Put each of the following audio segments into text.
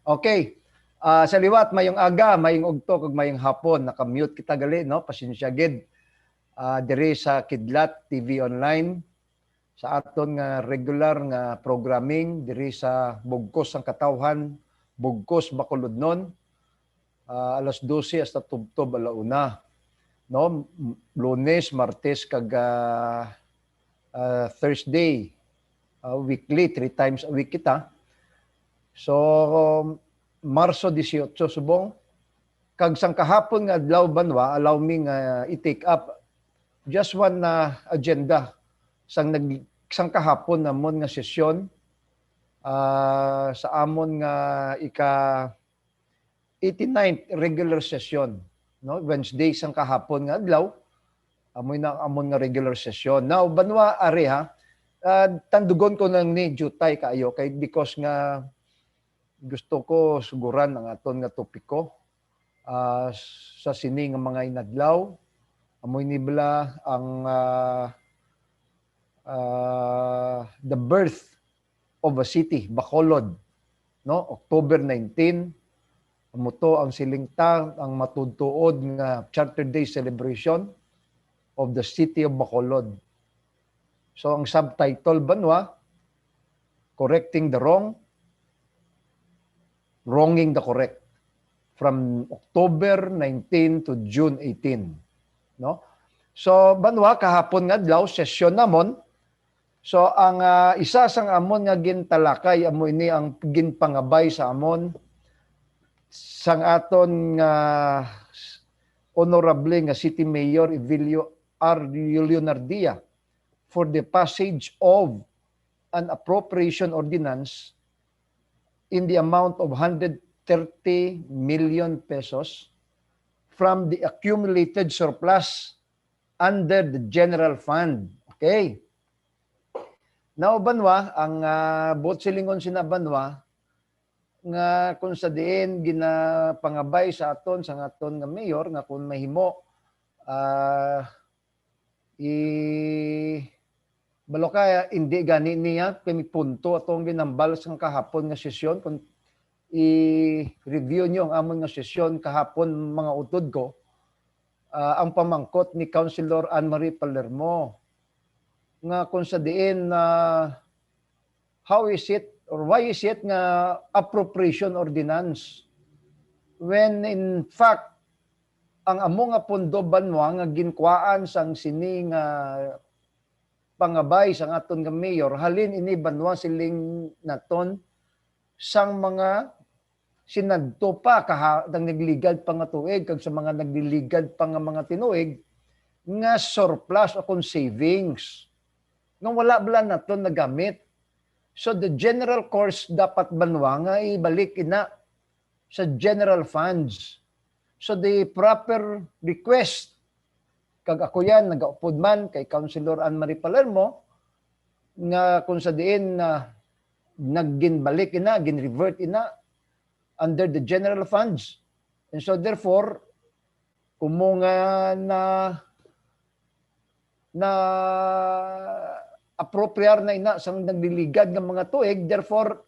Okay. Sa liwat, mayong aga, mayong ugto, kag mayong hapon. Nakamute kita gali, no? Pasensya gid. Diri sa Kidlat TV Online. Sa aton nga regular nga programming diri sa BUGKOS ang Katawhan, BUGKOS Bacolodnon. Alas 12 hasta tubtob alauna. No? Lunes, Martes, kag Thursday. Weekly, 3 times a week kita. So, Marso 18 subong, kag sang kahapon nga adlaw banwa, allow me nga i-take up just one agenda sang kahapon namon nga sesyon sa amon nga ika 89th regular session, no? Wednesday sang kahapon nga adlaw, amoy na amon nga regular session. Now banwa ari ha, tandugon ko nang ni jutay kaayo kay because nga gusto ko suguran ang aton nga topiko sa sini nga mga inadlaw. Amoy nibla ang the birth of a city, Bacolod, no? October 19, amuto ang silingta ang matudtuod nga Charter Day celebration of the city of Bacolod. So ang subtitle banwa, Correcting the Wrong, Wronging the Correct, from October 19 to June 18, no? So banwa kahapon nga adlaw session namon. So ang isa sang amon nga gintalakay amo ini ang ginpangabay sa amon sang aton nga honorable nga City Mayor Evilio R. Leonardia for the passage of an appropriation ordinance in the amount of 130 million pesos from the accumulated surplus under the general fund. Okay. Now, banwa, ang buot silingon sina banwa, nga kung sa diin ginapangabay sa aton, sa aton nga mayor, nga kung mahimo, balo kaya hindi gani niya kami punto atong ginambal sa kahapon nga sesyon kung i-review niyo ang amon nga sesyon kahapon mga utod ko ang pamangkot ni Councilor Anne-Marie Palermo nga kung sa diin how is it or why is it nga appropriation ordinance when in fact ang amo nga pondo banwa nga ginkwaan sang sini nga pangabay sang aton nga mayor halin ini banwa siling naton sang mga sinadto pa kahadang nagligad pa nga tuig kag sa mga nagliligad pa nga mga tinuig nga surplus o kung savings nga wala bala naton nagamit. So the general course dapat banwa nga ibalik ina sa general funds. So the proper request kag ako yan, nag-upod man kay Councilor Anne-Marie Palermo nga kung sa diin nagginbalik ina, ginrevert ina under the general funds. And so therefore, kumunga na appropriar na ina sa nagliligad ng mga tuig, therefore,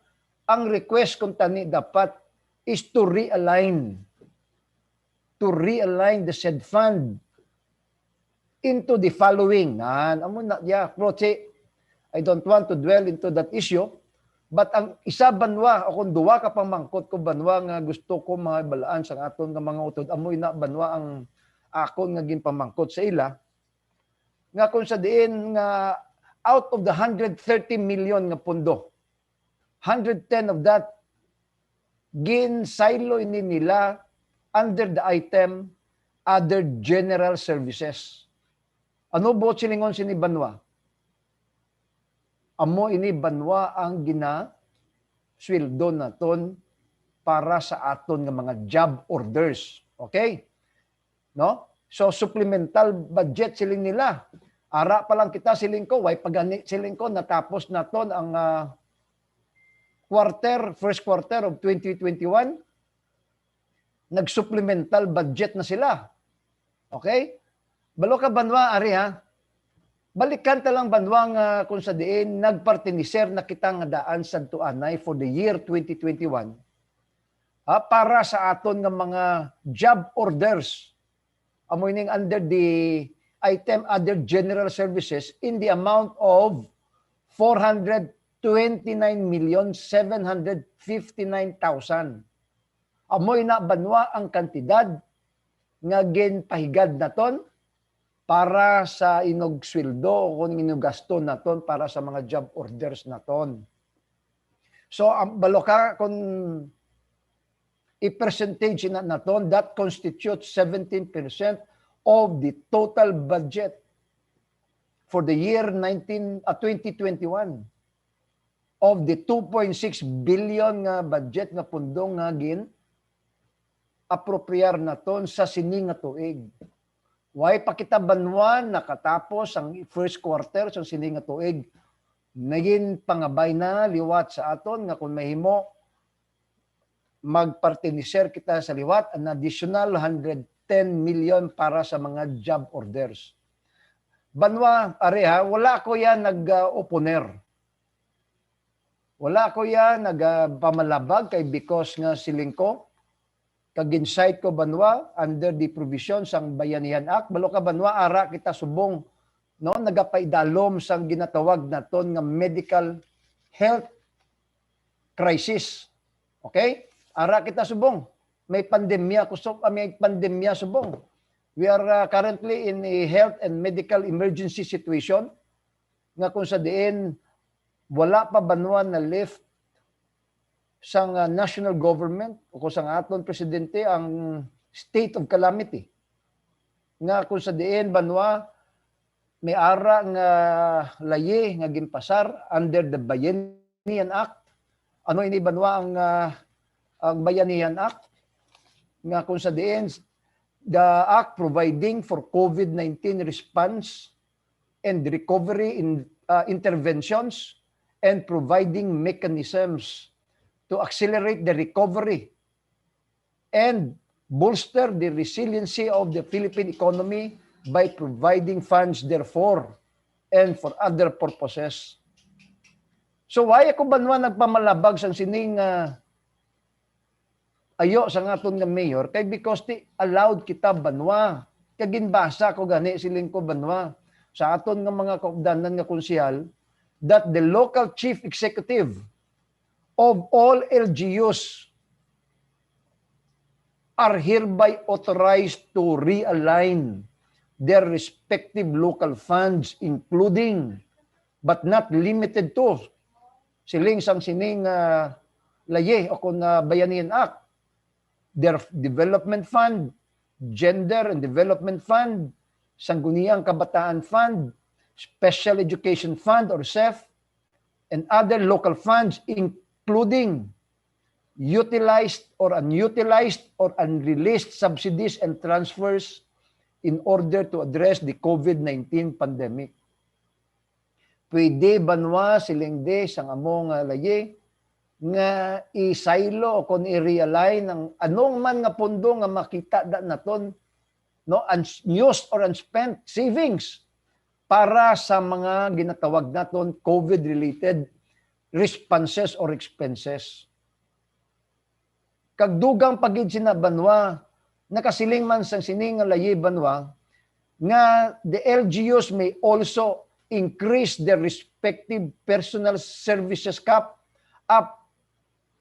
ang request kung tani dapat is to realign the said fund into the following. I don't want to dwell into that issue, but ang isa banwa, o kung duwa ka pamangkot ko banwa nga gusto ko mga balaan sa aton nga mga utod, amoy na banwa ang akon nga ginpamangkot sa ila, nga kung sa diin nga out of the 130 million nga pondo, 110 of that gin-silo ini nila under the item other general services. Ano buot silingon sini banwa? Amo ini banwa ang sweldo naton para sa aton nga mga job orders. Okay? No? So supplemental budget siling nila. Ara pa lang kita siling ko, way pagani siling ko natapos naton ang first quarter of 2021. Nag-supplemental budget na sila. Okay? Balo ka banwa, ari ha? Balikan talang banwa nga kung sa diin, nagpartiniser na kita nga daan sa tuanay for the year 2021. para sa aton nga mga job orders amoy ning under the item other general services in the amount of 429,759,000. Amoy na banwa ang kantidad nga ginpahigad naton para sa inog sweldo o kung inog gasto naton para sa mga job orders naton. So balo ka kung i-percentage na naton, that constitutes 17% of the total budget for the year 2021 of the 2.6 billion nga budget nga pundong nga gin apropriar naton sa sini nga tuig. Way pa kita banwan nakatapos ang first quarter sa sini nga tuig. Naging pangabay na liwat sa aton nga kung mahimo magpartiniser kita sa liwat an additional 110 million para sa mga job orders. Banwa, pareha, wala ko yan nag-oponer. Wala ko yan nagpamalabag kay BUGKOS nga siling ko. Kag-insight ko banwa under the provision sang Bayanihan Act. Balo ka banwa, ara kita subong no nagapaidalom sang ginatawag naton nga medical health crisis. Okay? Ara kita subong. May pandemya subong. We are currently in a health and medical emergency situation nga kung sa diin wala pa banwa na lift sang national government o kung sang aton presidente ang state of calamity. Nga kung sa diin banwa may ara nga laye nga ginpasar under the Bayanihan Act. Ano ini banwa ang Bayanihan Act? Nga kung sa diin the act providing for COVID-19 response and recovery in interventions and providing mechanisms to accelerate the recovery and bolster the resiliency of the Philippine economy by providing funds therefore and for other purposes. So why ako banwa nagpamalabag sang sining ayo sa aton nga mayor kay because ti allowed kita banwa kay ginbasa ko gani siling ko banwa sa aton nga mga kaupdanan nga konsehal that the local chief executive of all LGUs are hereby authorized to realign their respective local funds including but not limited to siling sang sining laye o kung Bayanihan Act, their development fund, gender and development fund, sangguniang kabataan fund, special education fund or SEF, and other local funds including utilized or unreleased subsidies and transfers in order to address the COVID-19 pandemic. Pwede banwa siling de sang among laye nga isaylo o kung i-realign ng anong man nga pundo nga makita naton no unused or unspent savings para sa mga ginatawag naton COVID-related responses or expenses. Kagdugang pagid sina banwa nakasiling man sang sining nga layi banwa nga the LGUs may also increase their respective personal services cap up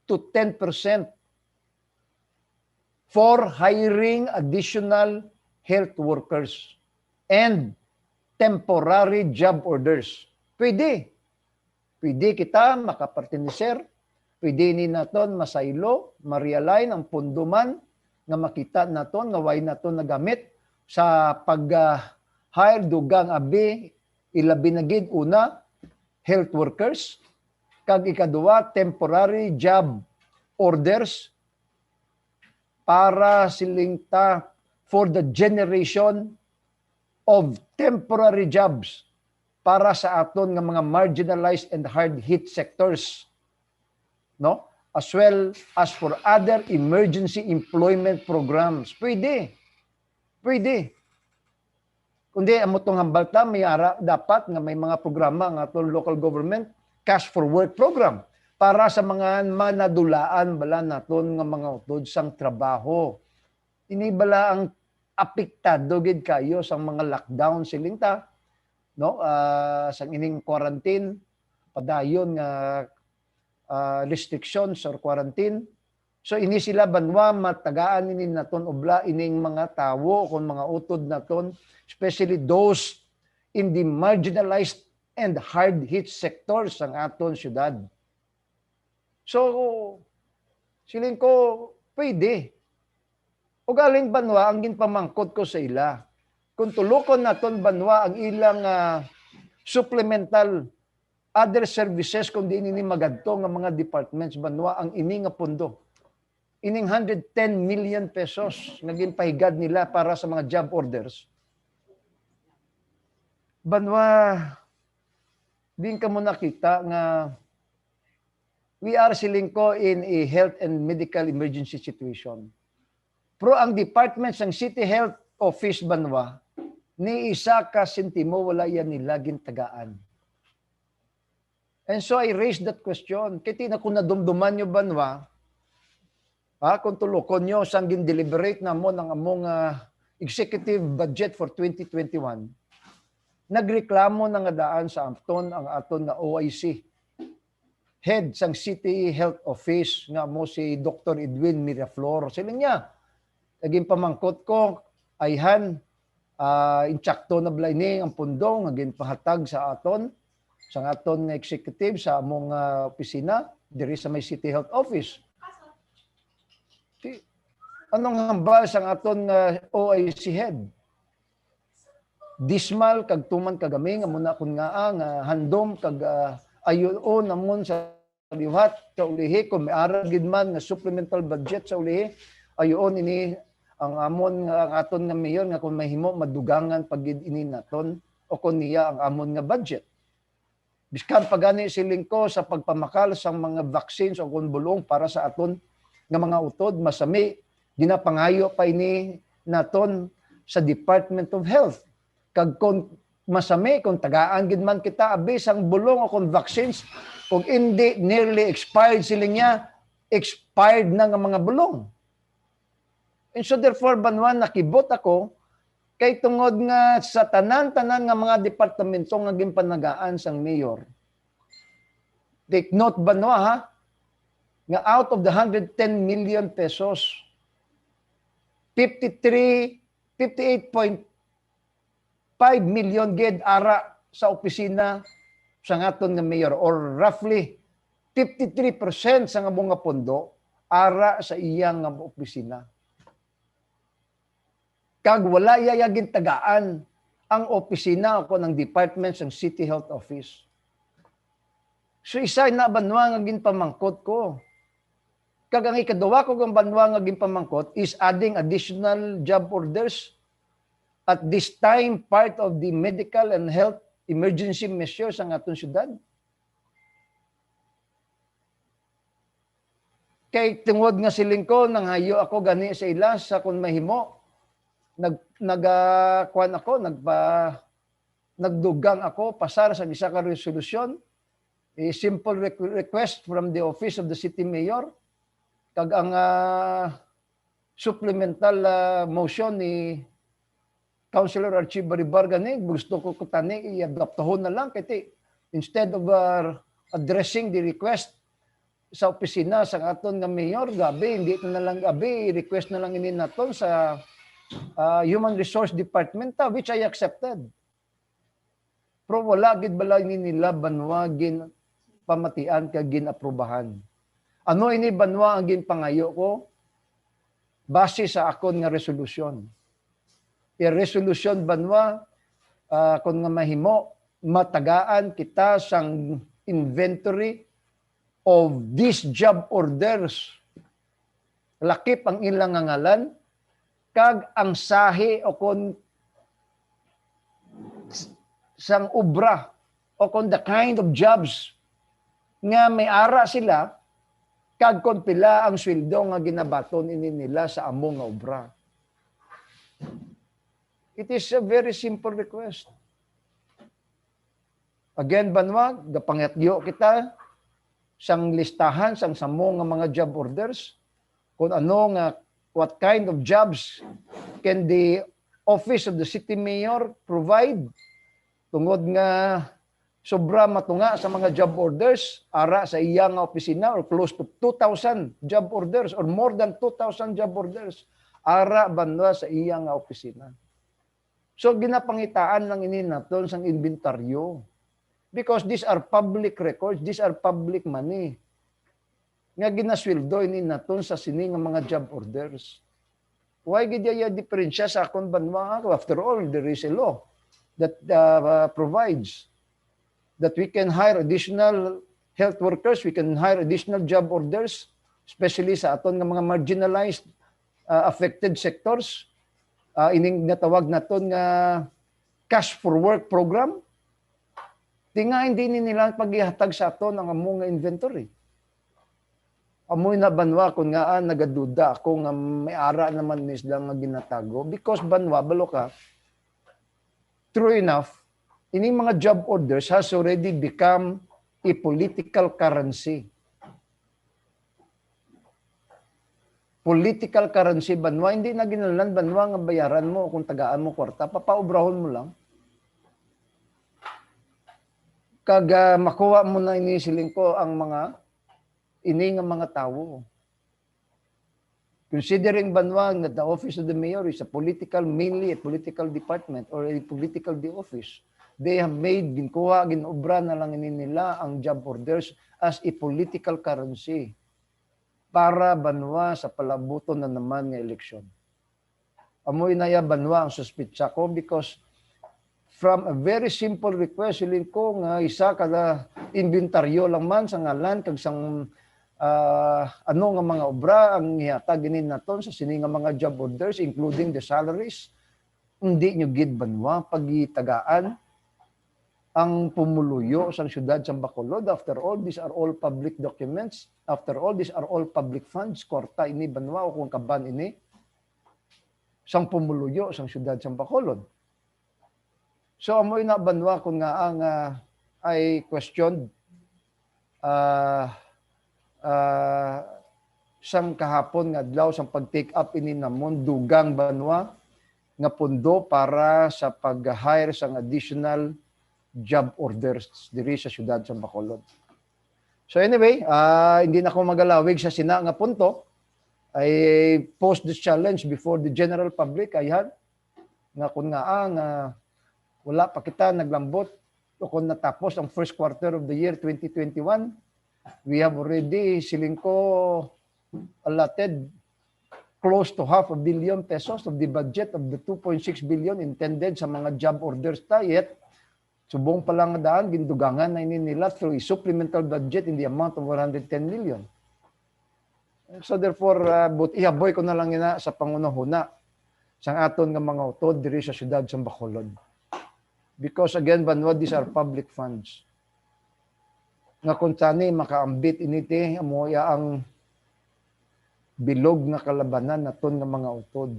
to 10% for hiring additional health workers and temporary job orders. Pwede. Pwede kita makapartiniser. Pwede ni naton masaylo, ma-realign ang pundo man nga makita naton, nga way naton nagamit sa pag-hire dugang abi ilabi na gid una health workers kag ikaduwa temporary job orders para silingta for the generation of temporary jobs para sa aton nga mga marginalized and hard hit sectors, no, as well as for other emergency employment programs. Pwede kundi amo tong hambalta may ara dapat nga may mga programa nga aton local government cash for work program para sa mga manadulaan bala naton nga mga utod sang trabaho. Ini bala ang apektado gid kayo sa mga lockdown siling ta, no? Sang ining quarantine padayon nga restrictions or quarantine. So ini sila banwa matagaan ini naton ubla ining mga tawo kung mga utod naton, especially those in the marginalized and hard hit sectors ng aton syudad. So siling ko pwede. O galing banwa ang ginpamangkot ko sa ila. Kung tulukon naton banwa ang ilang supplemental other services kundi ini magadto nga mga departments banwa ang ini nga pondo. Ining 110 million pesos nga ginpahigad nila para sa mga job orders. Banwa, din ka mo nakita nga we are siling ko in a health and medical emergency situation. Pero ang departments ng City Health Office banwa, ni isa ka sentimo wala yan nila gintagaan. And so I raised that question. Kiti na kung nadumduman nyo banwa, kung tulukon nyo sang gin-deliberate na mo ng among executive budget for 2021, nagreklamo na nga daan sa aton ang aton na OIC. Head sang City Health Office nga mo si Dr. Edwin Miraflor. Siling niya, naging pamangkot ko, ayhan, intsakto na blay ang pundo, nga ginpahatag sa aton nga executive sa among opisina, diri sa may City Health Office. Anong hambal sang aton OIC head? Dismal kag tuman kagami nga muna kun nga handom kag ayon namon sa liwat ka ulihi kung may ara gid man nga supplemental budget sa ulihi ayon ini ang amon nga aton nga mayor nga kung mahimo madugangan pag ini naton o kun niya ang amon nga budget. Biskan pagani siling ko sa pagpamakal sang mga vaccines o kun bulong para sa aton nga mga utod masami ginapangayo pa ini naton sa Department of Health. Kag kung masami kung tagaan gid man kita abis ang bulong o kung vaccines kung hindi nearly expired siling niya, expired na nga mga bulong. And so therefore banwan nakibot ako kay tungod nga sa tanan-tanan nga mga departamento nga ginpanagaan sang mayor. Take note banwa ha, nga out of the 110 million pesos, 58.5 million gid ara sa opisina sa ngaton nga mayor or roughly 53% sa nga mga pondo ara sa iyang nga opisina. Kag wala yayagin tagaan ang opisina o ng departments ng City Health Office. So isa na banwa nga ginpamangkot ko. Kag ang ikaduwa ko ng banwa nga ginpamangkot is adding additional job orders at this time part of the medical and health emergency measures ang aton syudad. Kay tungod nga siling ko nanghayo ako gani sa ila sa kun mahimo nagdugang ako pasar sa isa ka resolusyon, a simple request from the office of the city mayor kag ang supplemental motion ni Councilor Archie Baribar gani gusto ko kutani i-adoptahon na lang kay instead of addressing the request sa opisina sa aton nga mayor gabi hindi na lang gabi request na lang ini naton sa Human Resource Department which I accepted. Pero wala gid bala nila banwa gin pamatian kag gin-aprobahan. Ano ini banwa ang ginpangayo ko base sa akon nga resolusyon. Resolution banwa kung nga mahimo matagaan kita sang inventory of these job orders. Lakip ang ilang ngalan kag ang sahi o kon sang obra o kon the kind of jobs nga may ara sila kag kon pila ang sweldo nga ginabaton ini nila sa among nga obra. It is a very simple request. Again, banwa, gapangatyo kita sang listahan sang samo nga mga job orders kung ano nga what kind of jobs can the office of the city mayor provide tungod nga sobra matunga sa mga job orders ara sa iya nga opisina or close to 2,000 job orders or more than 2,000 job orders ara banwa sa iya nga opisina. So ginapangitaan lang ini naton sang inventaryo because these are public records, these are public money nga ginasweldo ini naton sa sini nga mga job orders. Why gid ya diferensya sa akon banwa? After all, there is a law that provides that we can hire additional health workers, we can hire additional job orders, especially sa aton nga mga marginalized affected sectors. Ining natawag naton nga cash for work program. Tinga hindi nila paghihatag sa aton ang among nga inventory. Amoy na banwa kung nga nagaduda ako nga may ara naman nisda nga ginatago because banwa balo ka. True enough, ining mga job orders has already become a political currency. Political currency banwa, hindi na ginalan banwa nga bayaran mo kung tagaan mo kwarta, papaubrahon mo lang. Kaga makuha mo na inisiling ko ang mga ini nga mga tawo. Considering banwa that the office of the mayor is a political, mainly a political department or a political office, they have made, ginkuha, ginobra na lang nila ang job orders as a political currency para banwa sa palabuto na naman ng eleksyon. Amoy na ya banwa ang suspitsa ko because from a very simple request, silin ko nga isa kada inventaryo lang man sa ngalan kag sang ano nga mga obra ang ihatag ginin naton sa sini nga mga job orders including the salaries. Hindi nyo gid banwa pagitagaan ang pumuluyo sa siyudad sa Bacolod. After all, these are all public documents. After all, these are all public funds. Korta ini banwa o kung kaban ini sang pumuluyo sa siyudad sa Bacolod. So amoy na banwa kung nga ang ay questioned sang kahapon nga adlaw sang pag-take up ini namon dugang banwa nga pundo para sa pag-hire sang additional job orders diri sa siyudad sa Bacolod. So anyway, hindi na ko magalawig sa sina nga punto. I post this challenge before the general public ayan nga kun nga wala pa kita naglambot o kung natapos ang first quarter of the year 2021, we have already siling ko allotted close to $500 million pesos of the budget of the 2.6 billion intended sa mga job orders yet subong pa lang daan gindugangan na ini nila through a supplemental budget in the amount of 110 million. So therefore, ihaboy ko na lang ina sa pangunahuna sang aton nga mga utod diri sa siyudad sa Bacolod. Because again, banwa, these are public funds. Nga kung tani makaambit initi amoya ang bilog na kalabanan naton nga mga utod.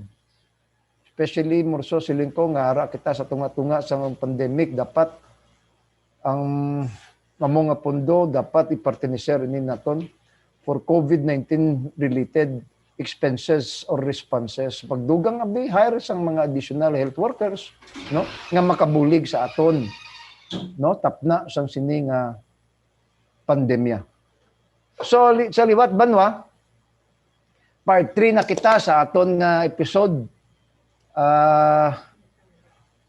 Especially morso siling ko nga ara kita sa tunga-tunga sa pandemic dapat ang among nga pondo dapat ipartiniser ini naton for COVID-19 related expenses or responses. Pagdugang abi hire sang mga additional health workers no nga makabulig sa aton no tapna sang sini nga pandemya. So sa liwat banwa part 3 na kita sa aton nga episode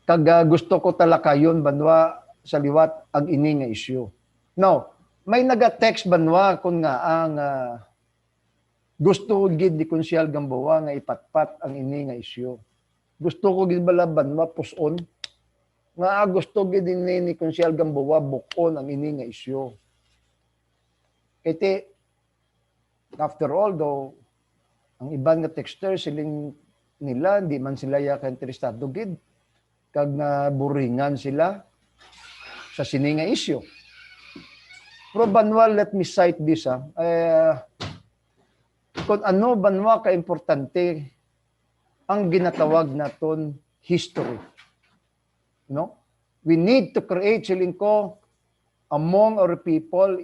kag gusto ko talakayon banwa sa liwat ang ini nga issue. Now, may naga-text banwa kun nga ang gusto ko gid ni Konsyal Gamboa nga ipatpat ang ini nga issue. Gusto ko gid bala banwa puson nga gusto gid ni Konsyal Gamboa bukon ang ini nga issue. Kiti after all though ang iban nga texter siling nila di man sila ya interesado gid kag buringan sila sa sini nga issue. Pero banwa, let me cite this kung ano banwa ka-importante ang ginatawag naton history. No? We need to create siling ko among our people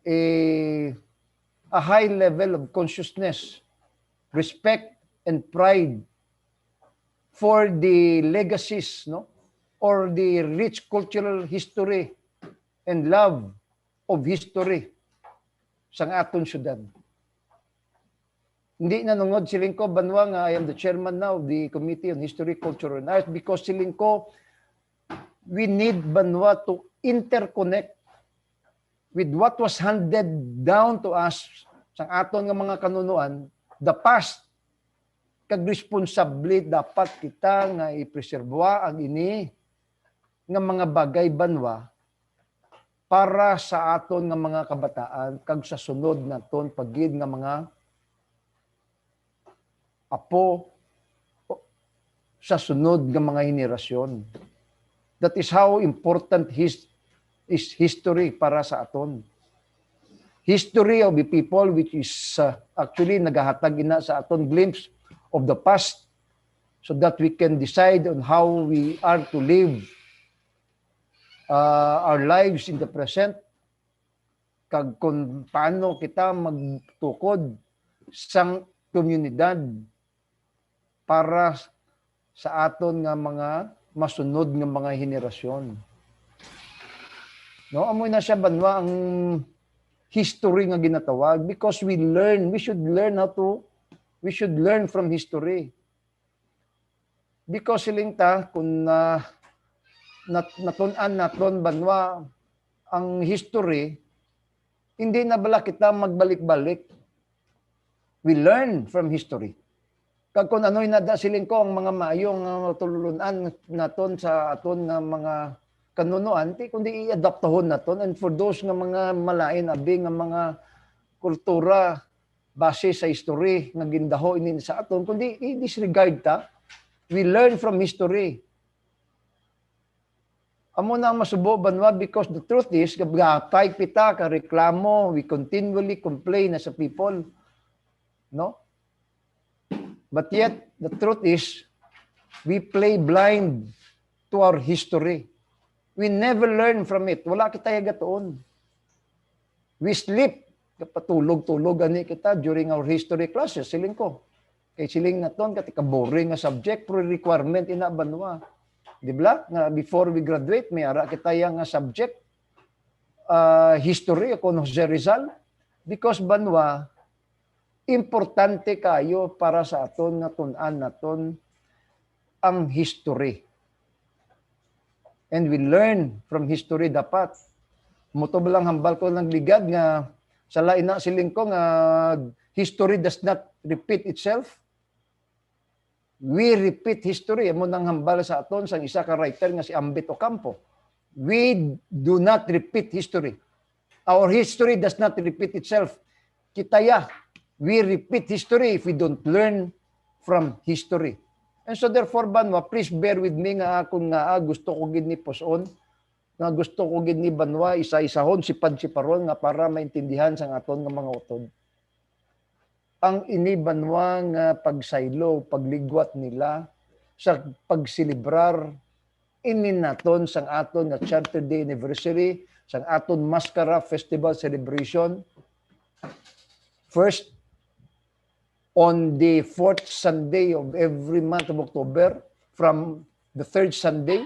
a, a high level of consciousness, respect, and pride for the legacies, no? Or the rich cultural history and love of history sa aton syudad. Hindi nanungod siling ko banwa nga I am the chairman now of the Committee on History, Culture, and Arts because siling ko we need banwa to interconnect with what was handed down to us sa aton nga mga kanunuan, the past. Kag responsable dapat kita nga ipreserba ang ini nga mga bagay banwa para sa aton nga mga kabataan kag sa sunod naton pagid nga mga apo sa sunod nga mga henerasyon. That is how important is history para sa aton. History of the people which is actually nagahatag ina sa aton glimpse of the past so that we can decide on how we are to live our lives in the present kag kung paano kita magtukod sang komunidad para sa aton nga mga masunod nga mga henerasyon. No, amoy na siya banwa ang history nga ginatawag because we should learn from history. Because siling ta kung natun-an naton banwa ang history, hindi na bala kita magbalik-balik. We learn from history. Kag kung ano'y nada siling ko ang mga maayong tululunan naton sa aton nga mga kanunuan, kundi i-adaptahon naton. And for those nga mga malain abi nga mga kultura base sa history nga gindaho ini sa aton, kundi i-disregard ta. We learn from history. Amo na masubo banwa because the truth is, gapay pita ka reklamo, we continually complain as a people. No? But yet, the truth is, we play blind to our history. We never learn from it. Wala kita yagatoon. We sleep. Kapatulog-tulog ani kita during our history classes. Siling ko. Kay siling naton, katika boring nga subject, pre-requirement ina banwa. Di ba? Nga before we graduate, may ara kita yang subject, history, kung Jose Rizal. Because banwa, importante kayo para sa aton nga tun-an naton ang history. And we learn from history dapat. Muto lang hambal ko ng ligad nga sa lain na siling ko nga history does not repeat itself. We repeat history. Amo nang hambal sa aton sang isa ka writer nga si Ambit Ocampo. We do not repeat history. Our history does not repeat itself. Kitaya, we repeat history if we don't learn from history. And so therefore, banwa, please bear with me nga akong nga gusto ko gid ni poson, nga gusto ko gid ni banwa isa-isahon sipad-siparon nga para maintindihan sang aton nga mga utod. Ang ini banwa nga pagsaylo, pagligwat nila sa pagsilibrar ini naton sang aton nga Charter Day anniversary, sang aton Mascara Festival celebration. First, on the 4th Sunday of every month of October, from the 3rd Sunday,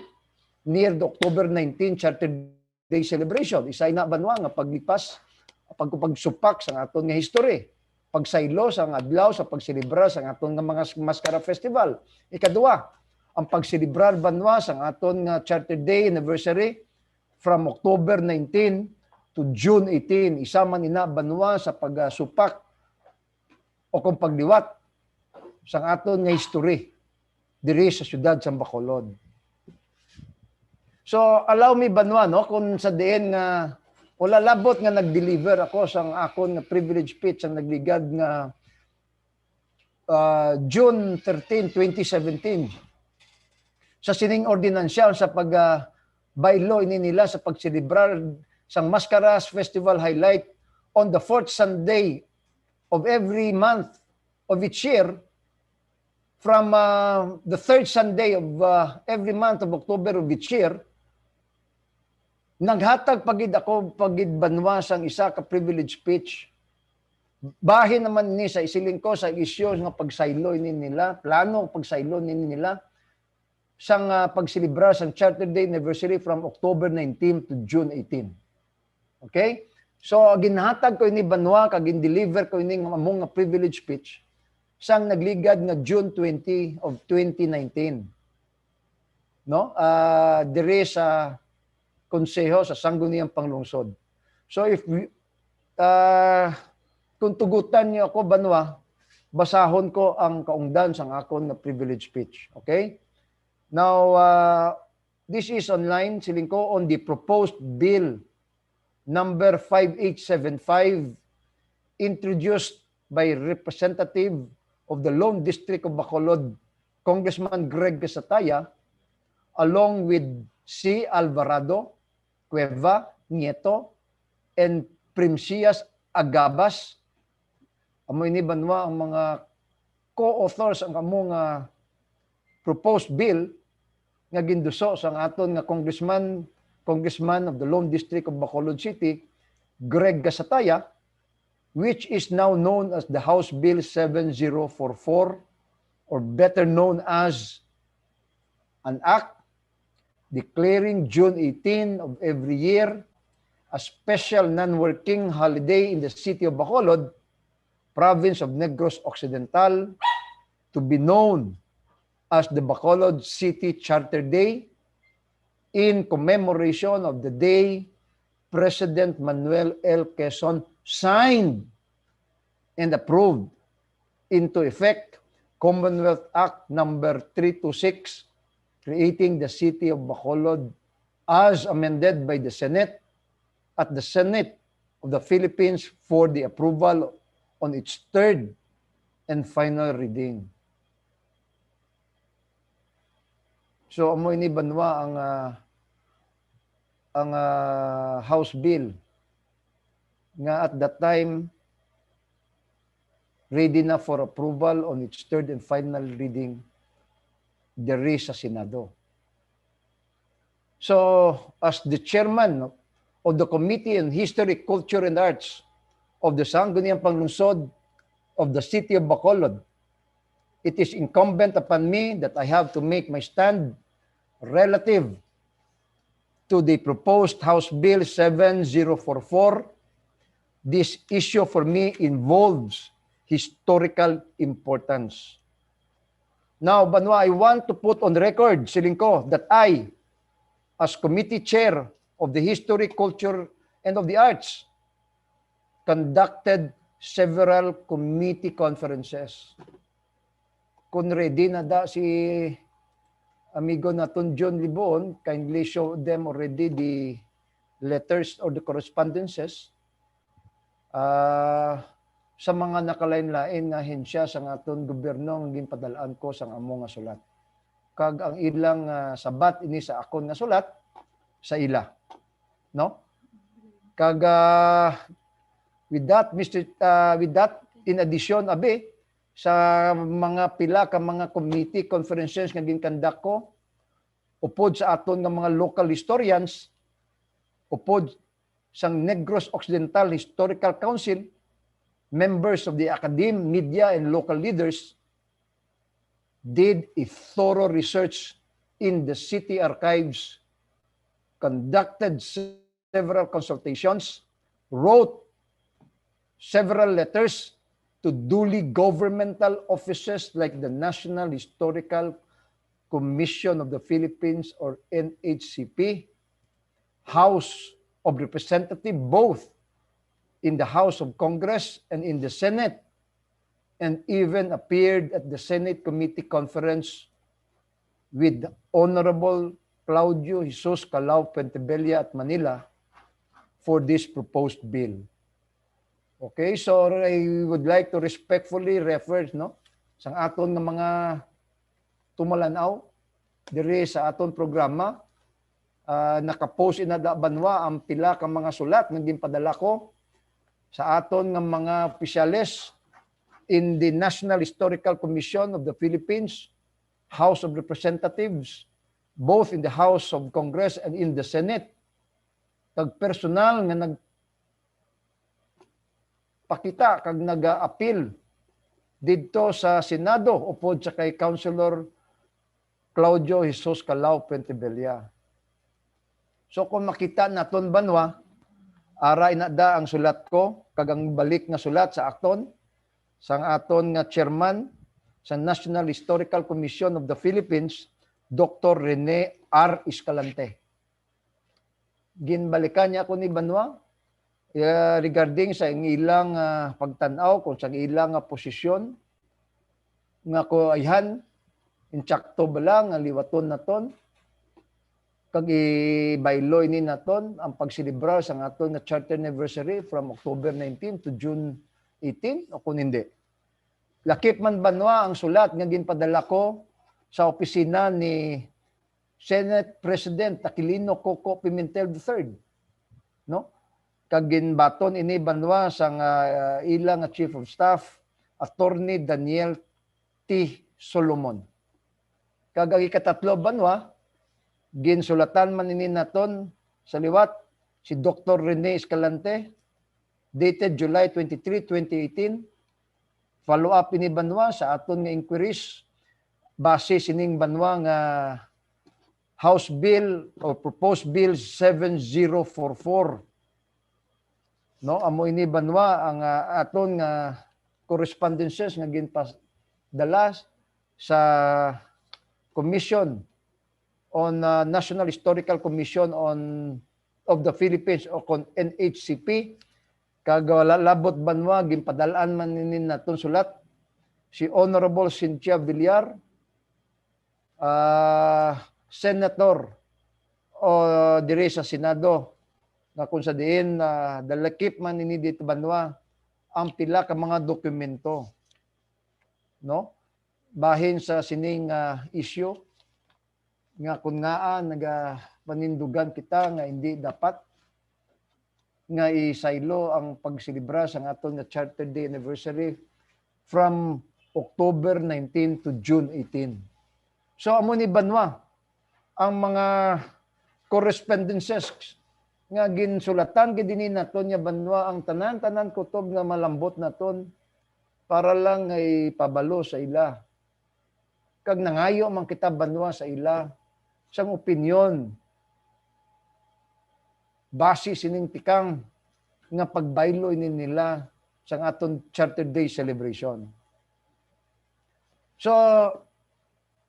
near the October 19 Charter Day celebration. Isay na banwa nga paglipas, pagsupak sa aton nga history, pagsaylo sa adlaw sa pagselebrar sa aton nga mga Mascara Festival. Ikadua, ang pagselebrar banwa sa aton nga Charter Day anniversary from October 19 to June 18. Isa man ina banwa sa pagsupak o kung pagliwat sa aton nga history diri sa siyudad sa Bacolod. So, allow me banwa, no, kung sa diin nga wala labot nga nag-deliver ako sa akon nga privilege speech ang nagligad nga June 13, 2017 sa sining ordinansyal sa bylaw ini nila sa pagselebrar sang Mascaras Festival highlight on the 4th Sunday of every month of each year from the 3rd Sunday of every month of October of each year. Naghatag pagid ako pagid banwa sang isa ka privilege speech. Bahin naman ni sa isiling ko sa isyu nga pagsaylo ini nila, plano pagsaylo ini nila sang pagselebrar sang Charter Day anniversary from October 19 to June 18. Okay? So ginhatag ko ini banwa kag deliver ko ini among nga privilege speech sang nagligad nga June 20 of 2019. No? Dire sa konseho sa Sangguniang Panglungsod. So if kung tugutan niyo ako banwa, basahon ko ang kaungdan sang akon nga privilege speech. Okay? Now, this is online, siling ko, on the proposed bill number 5875 introduced by Representative of the Lone District of Bacolod, Congressman Greg Casataya, along with C. Alvarado, Cueva, Nieto, and Primcias Agabas. Amoy ni banwa ang mga co-authors ang among proposed bill nga ginduso sa aton nga congressman of the Lone District of Bacolod City, Greg Casataya, which is now known as the House Bill 7044, or better known as an act declaring June 18 of every year a special non-working holiday in the city of Bacolod, province of Negros Occidental, to be known as the Bacolod City Charter Day, in commemoration of the day President Manuel L. Quezon signed and approved into effect Commonwealth Act number 326, creating the city of Bacolod as amended by the Senate at the Senate of the Philippines for the approval on its third and final reading. So amoy ni banwa ang House Bill nga at that time ready na for approval on its third and final reading diri sa Senado. So as the chairman of the Committee on History, Culture, and Arts of the Sangguniang Panglungsod of the City of Bacolod, it is incumbent upon me that I have to make my stand relative to the proposed House Bill 7044. This issue for me involves historical importance. Now, banwa, I want to put on record, siling ko, that I, as committee chair of the History, Culture, and of the Arts, conducted several committee conferences. Kung ready na da si amigo naton John Libon, kindly show them already the letters or the correspondences sa mga nakalain-lain nga hensya sa aton gobyerno nga ginpadalaan ko sa among nga sulat. Kag ang ilang sabat ini sa akon nga sulat sa ila. No? Kag with that in addition abi sa mga pila ka mga committee conferences nga ginkandak ko upod sa aton nga mga local historians, upod sang Negros Occidental Historical Council, members of the academe, media, and local leaders did a thorough research in the city archives, conducted several consultations, wrote several letters to duly governmental offices like the National Historical Commission of the Philippines, or NHCP, House of Representatives, both in the House of Congress and in the Senate, and even appeared at the Senate Committee Conference with Honorable Claudio Jesus Calao Pentebella at Manila for this proposed bill. Okay, so I would like to respectfully refer sa aton ng mga tumalanaw diri sa aton programa. Nakapost inada banwa ang pila ka mga sulat nga ginpadala ko sa aton ng mga opisyales in the National Historical Commission of the Philippines, House of Representatives, both in the House of Congress and in the Senate, kag personal nga nagpakita kag nag-appeal didto sa Senado upod sa kay Councilor Claudio Jesus Calao Pentebella. So kung makita naton banwa, ara inada ang sulat ko kag ang balik nga sulat sa akton sang aton nga chairman sa National Historical Commission of the Philippines, Dr. Rene R. Escalante. Ginbalikan niya ako ni banwa regarding sa ilang pagtanaw kung sa ilang posisyon nga ko ayhan insakto ba lang ang liwaton naton kag ibaylo ini naton ang pagselebrar sa aton nga charter anniversary from October 19 to June 18 o kung hindi. Lakip man banwa ang sulat nga ginpadala ko sa opisina ni Senate President Aquilino Coco Pimentel III. No? Kag ginbaton ini banwa sang ilang Chief of Staff Attorney Daniel T. Solomon. Kag ang ikatatlo banwa ginsulatan man ini naton sa liwat si Dr. Rene Escalante dated July 23, 2018. Follow up ini banwa sa aton nga inquiries base sining banwa nga House Bill o Proposed Bill 7044. No, amo ini banwa ang aton nga correspondences nga ginpadala sa Commission on National Historical Commission of the Philippines o kon NHCP kag labot banwa ginpadalaan man ninin naton sulat si Honorable Cynthia Villar, Senator o diri sa Senado na kung sa diin dalakip man ini dito banwa ang pila ka mga dokumento, no, bahin sa sining issue nga kung nga panindugan kita nga hindi dapat nga isaylo ang pagselebra sa aton nga Charter Day anniversary from October 19 to June 18. So amo ni banwa ang mga correspondences nga ginsulatan gid dinhi naton nga banwa ang tanan-tanan kutob nga malambot naton para lang ay pabalo sa ila. Kag nangayo man kita banwa sa ila sang opinyon base sining tikang nga pagbaylo ini nila sa aton Charter Day celebration. So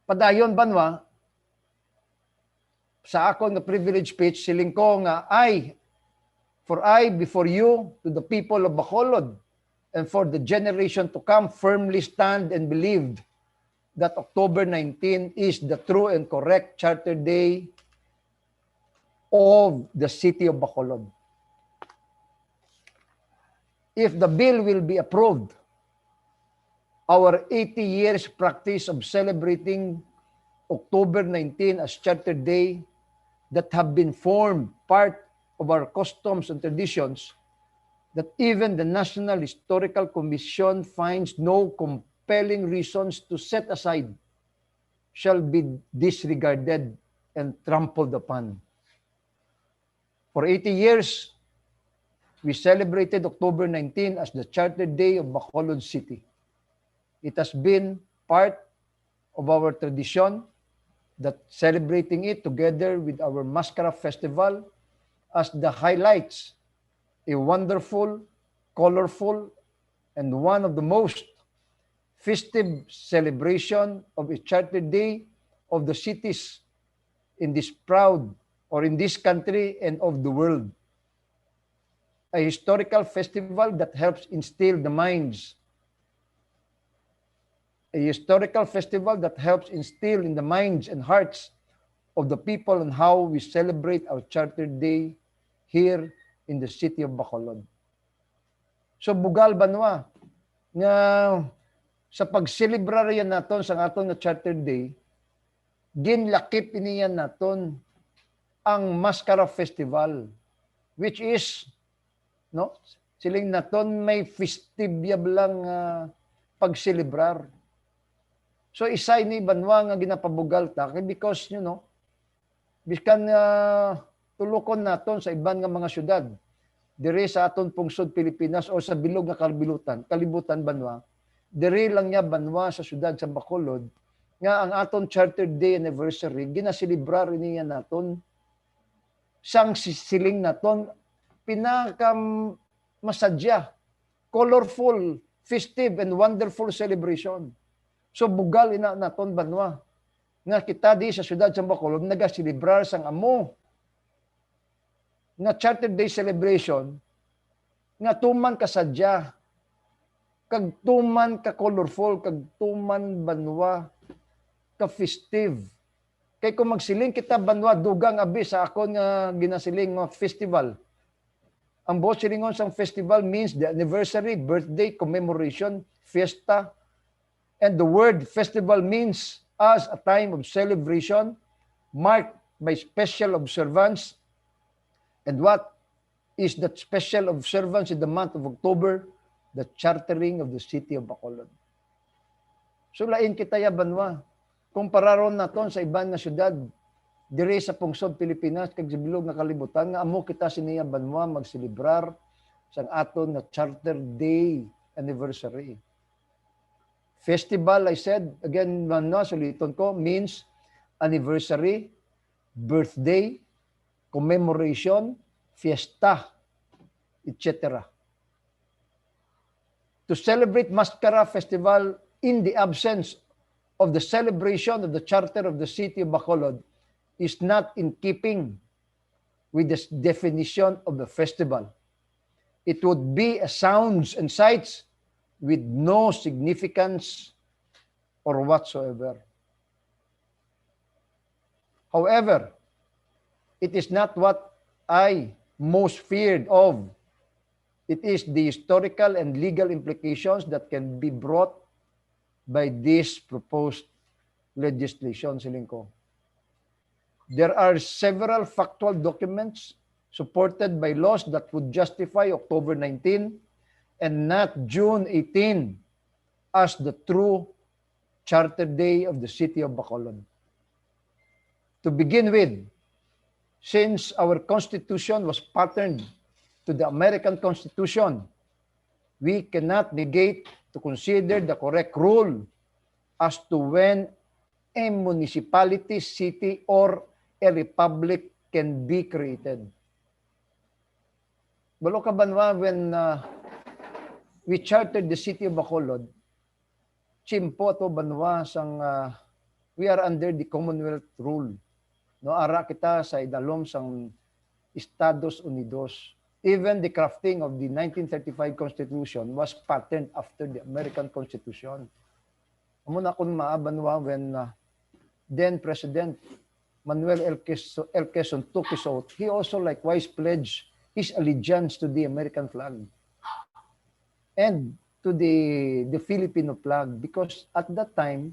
padayon banwa sa akon nga privilege speech siling ko nga for I before you to the people of Bacolod and for the generation to come firmly stand and believed that October 19 is the true and correct Charter Day of the city of Bacolod. If the bill will be approved, our 80 years practice of celebrating October 19 as Charter Day that have been formed part of our customs and traditions that even the National Historical Commission finds no compelling reasons to set aside shall be disregarded and trampled upon. For 80 years, we celebrated October 19 as the Charter Day of Bacolod City. It has been part of our tradition that celebrating it together with our Mascara Festival as the highlights a wonderful, colorful, and one of the most festive celebration of a Charter Day of the cities in this proud or in this country and of the world. A historical festival that helps instill the minds. A historical festival that helps instill in the minds and hearts of the people on how we celebrate our Charter Day here in the city of Bacolod. So bugal banwa nga sa pagselebrar yan naton sa aton nga Charter Day, ginlakip iniyan naton ang Mascara Festival, which is no siling naton may festive lang pagselebrar. So isay ni banwa nga ginapabugal ta because biskan tulokon naton sa iban nga mga syudad diri sa aton pungsod Pilipinas o sa bilog nga kalibutan banwa, diri lang niya banwa sa syudad sa Bacolod nga ang aton Charter Day anniversary ginaselebrar niya naton sang siling naton pinaka masadya, colorful, festive and wonderful celebration. So bugal ina naton banwa nga kita di sa syudad sa Bacolod nagaselebrar sang amo nga Charter Day celebration nga tuman kasadya, kag tuman ka colorful, kag tuman banwa ka festive. Kay kung magsiling kita banwa dugang abi sa akon nga ginasiling nga festival. Ang buot silingon sang festival means the anniversary, birthday, commemoration, fiesta. And the word festival means as a time of celebration marked by special observance. And what is that special observance in the month of October? The chartering of the city of Bacolod. So lain kita ya banwa. Kung pararon naton sa iban nga syudad, diri sa pungsod Pilipinas, kag sa bilog nga kalibutan, nga amo kita siniya banwa magselebrar sang aton nga Charter Day anniversary. Festival, I said, again, banwa, suliton ko, means anniversary, birthday, commemoration, fiesta, etc. To celebrate Mascara Festival in the absence of the celebration of the Charter of the City of Bacolod is not in keeping with the definition of the festival. It would be a sounds and sights with no significance or whatsoever. However, it is not what I most feared of. It is the historical and legal implications that can be brought by this proposed legislation, siling ko. There are several factual documents supported by laws that would justify October 19 and not June 18 as the true Charter Day of the City of Bacolod. To begin with, since our Constitution was patterned to the American Constitution, we cannot negate to consider the correct rule as to when a municipality, city, or a republic can be created. Balo ka banwa, when we chartered the city of Bacolod, chimpo to banwa sang we are under the Commonwealth rule. No, ara kita sa idalom sang Estados Unidos. Even the crafting of the 1935 Constitution was patterned after the American Constitution. Amo na kun maabanwa when then President Manuel L. Quezon took his oath, he also likewise pledged his allegiance to the American flag and to the Filipino flag, because at that time,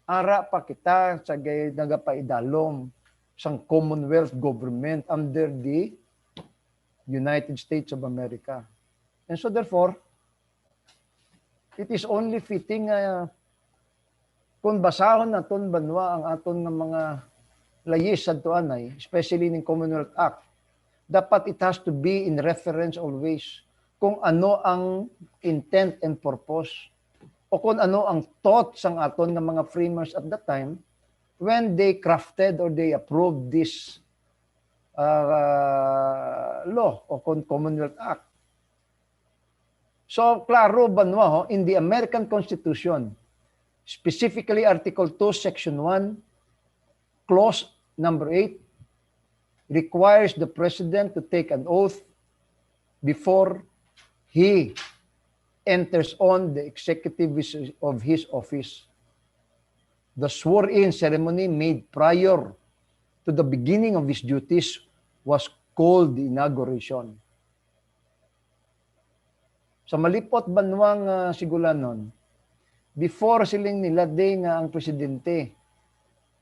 ara pa kita sa nagapaidalom sang Commonwealth government under the United States of America. And so therefore, it is only fitting kung basahon naton banwa ang aton nga mga layis sadto anay, especially in Commonwealth Act, dapat it has to be in reference always kung ano ang intent and purpose o kung ano ang thought sang aton nga mga framers at that time when they crafted or they approved this law o Commonwealth Act. So, klaro banwa, in the American Constitution, specifically Article 2, Section 1, Clause number 8, requires the President to take an oath before he enters on the executive of his office. The sworn-in ceremony made prior to the beginning of his duties was called the inauguration. Sa malipot banwang sigulanon, before siling nilade nga ang presidente,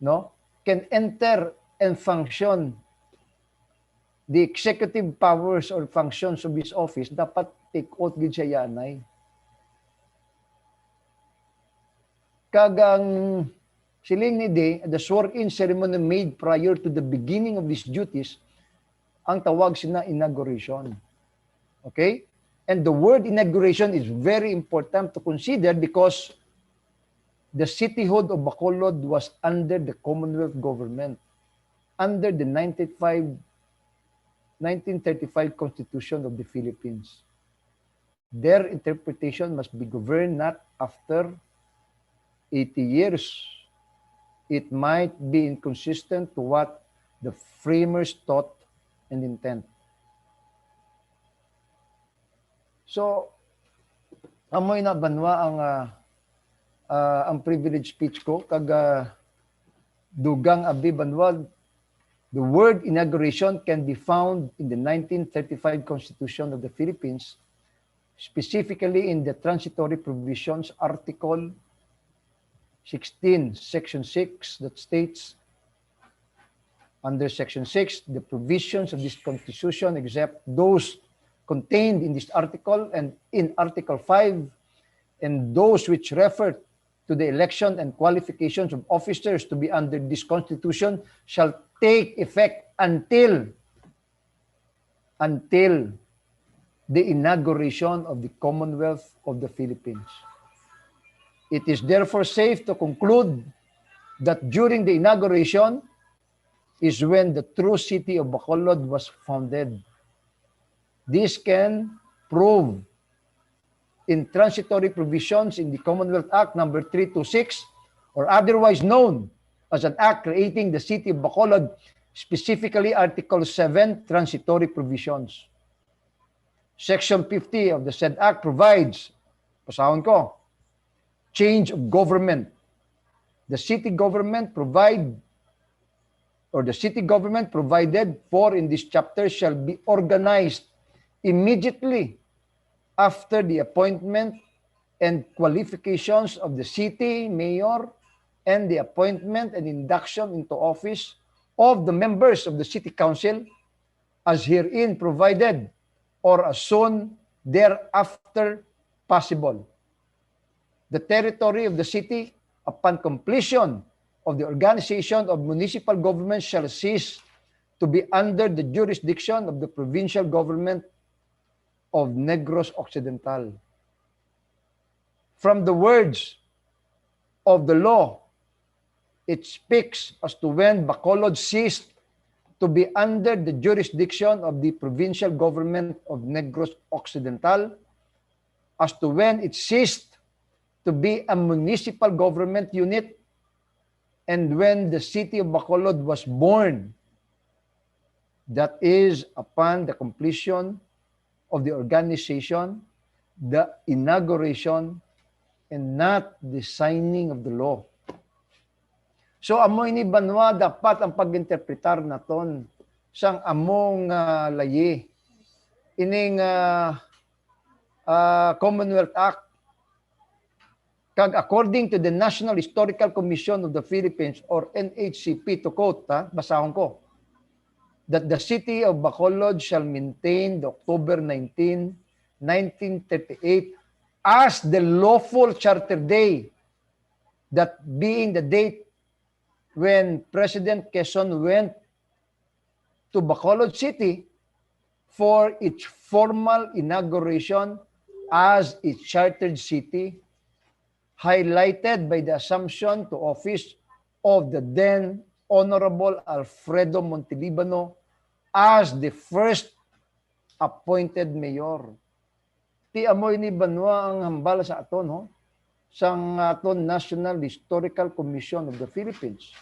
no, can enter and function the executive powers or functions of his office, dapat take oath gid siya yanay. Kagang siling ni de, the sworn-in ceremony made prior to the beginning of his duties ang tawag sina inauguration. Okay? And the word inauguration is very important to consider because the cityhood of Bacolod was under the Commonwealth government, under the 1935 Constitution of the Philippines. Their interpretation must be governed not after 80 years. It might be inconsistent to what the framers thought and intent. So, amoy na banwa ang privilege speech ko kag dugang abi banwa. The word inauguration can be found in the 1935 Constitution of the Philippines, specifically in the transitory provisions Article 16, Section 6, that states, under Section 6, the provisions of this Constitution, except those contained in this article and in Article 5, and those which refer to the election and qualifications of officers to be under this Constitution, shall take effect until the inauguration of the Commonwealth of the Philippines. It is therefore safe to conclude that during the inauguration is when the true city of Bacolod was founded. This can prove in transitory provisions in the Commonwealth Act number 326, or otherwise known as an act creating the city of Bacolod, specifically Article 7, transitory provisions. Section 50 of the said act provides, pasahon ko, change of government. The city government provided for in this chapter shall be organized immediately after the appointment and qualifications of the city mayor and the appointment and induction into office of the members of the city council as herein provided, or as soon thereafter possible. The territory of the city, upon completion of the organization of municipal government, shall cease to be under the jurisdiction of the provincial government of Negros Occidental. From the words of the law, it speaks as to when Bacolod ceased to be under the jurisdiction of the provincial government of Negros Occidental, as to when it ceased to be a municipal government unit, and when the city of Bacolod was born, that is, upon the completion of the organization, the inauguration, and not the signing of the law. So amoy ni banwa dapat ang pag-interpretar naton sang among layi ining Commonwealth Act. Kag according to the National Historical Commission of the Philippines, or NHCP, to quote, basahon ko, that the city of Bacolod shall maintain the October 19, 1938 as the lawful charter day, that being the date when President Quezon went to Bacolod City for its formal inauguration as its chartered city, highlighted by the assumption to office of the then Honorable Alfredo Montelibano as the first appointed mayor. Ti amoy ni banwa ang hambal sa aton, ho? Sang aton National Historical Commission of the Philippines.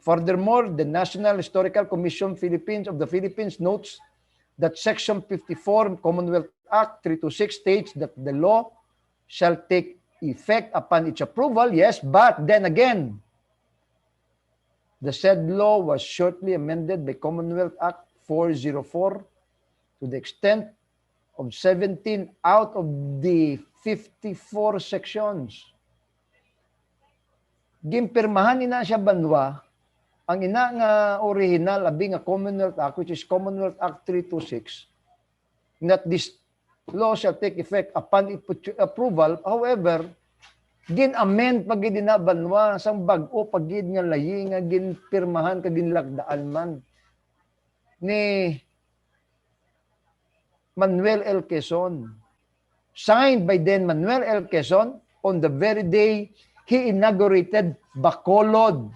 Furthermore, the National Historical Commission of the Philippines notes that Section 54 Commonwealth Act 326 states that the law shall take effect upon its approval, yes, but then again, the said law was shortly amended by Commonwealth Act 404 to the extent of 17 out of the 54 sections. Gimpirmahan ina siya banwa ang ina nga original abi nga Commonwealth Act, which is Commonwealth Act 326, that this law shall take effect upon its approval. However, gin-amend pag na banwa sang bag-o pag nga layi nga ginpirmahan ka ginlagdaan man. ni Manuel L. Quezon. Signed by then Manuel L. Quezon on the very day he inaugurated Bacolod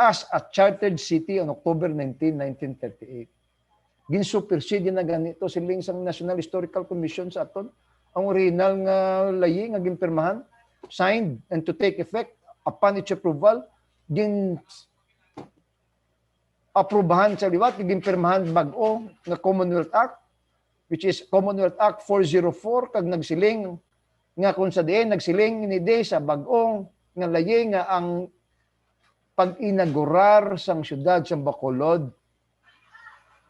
as a chartered city on October 19, 1938. Ginsupersede na ganito siling sang National Historical Commission sa aton. Ang original nga layi nga ginpirmahan, signed and to take effect upon its approval, aprubahan sa liwat, ginpirmahan bag-o nga Commonwealth Act, which is Commonwealth Act 404, kag nagsiling nga kung sa diin, nagsiling inide sa bag-ong nga layi nga ang pag-inaugurar sang syudad sa Bacolod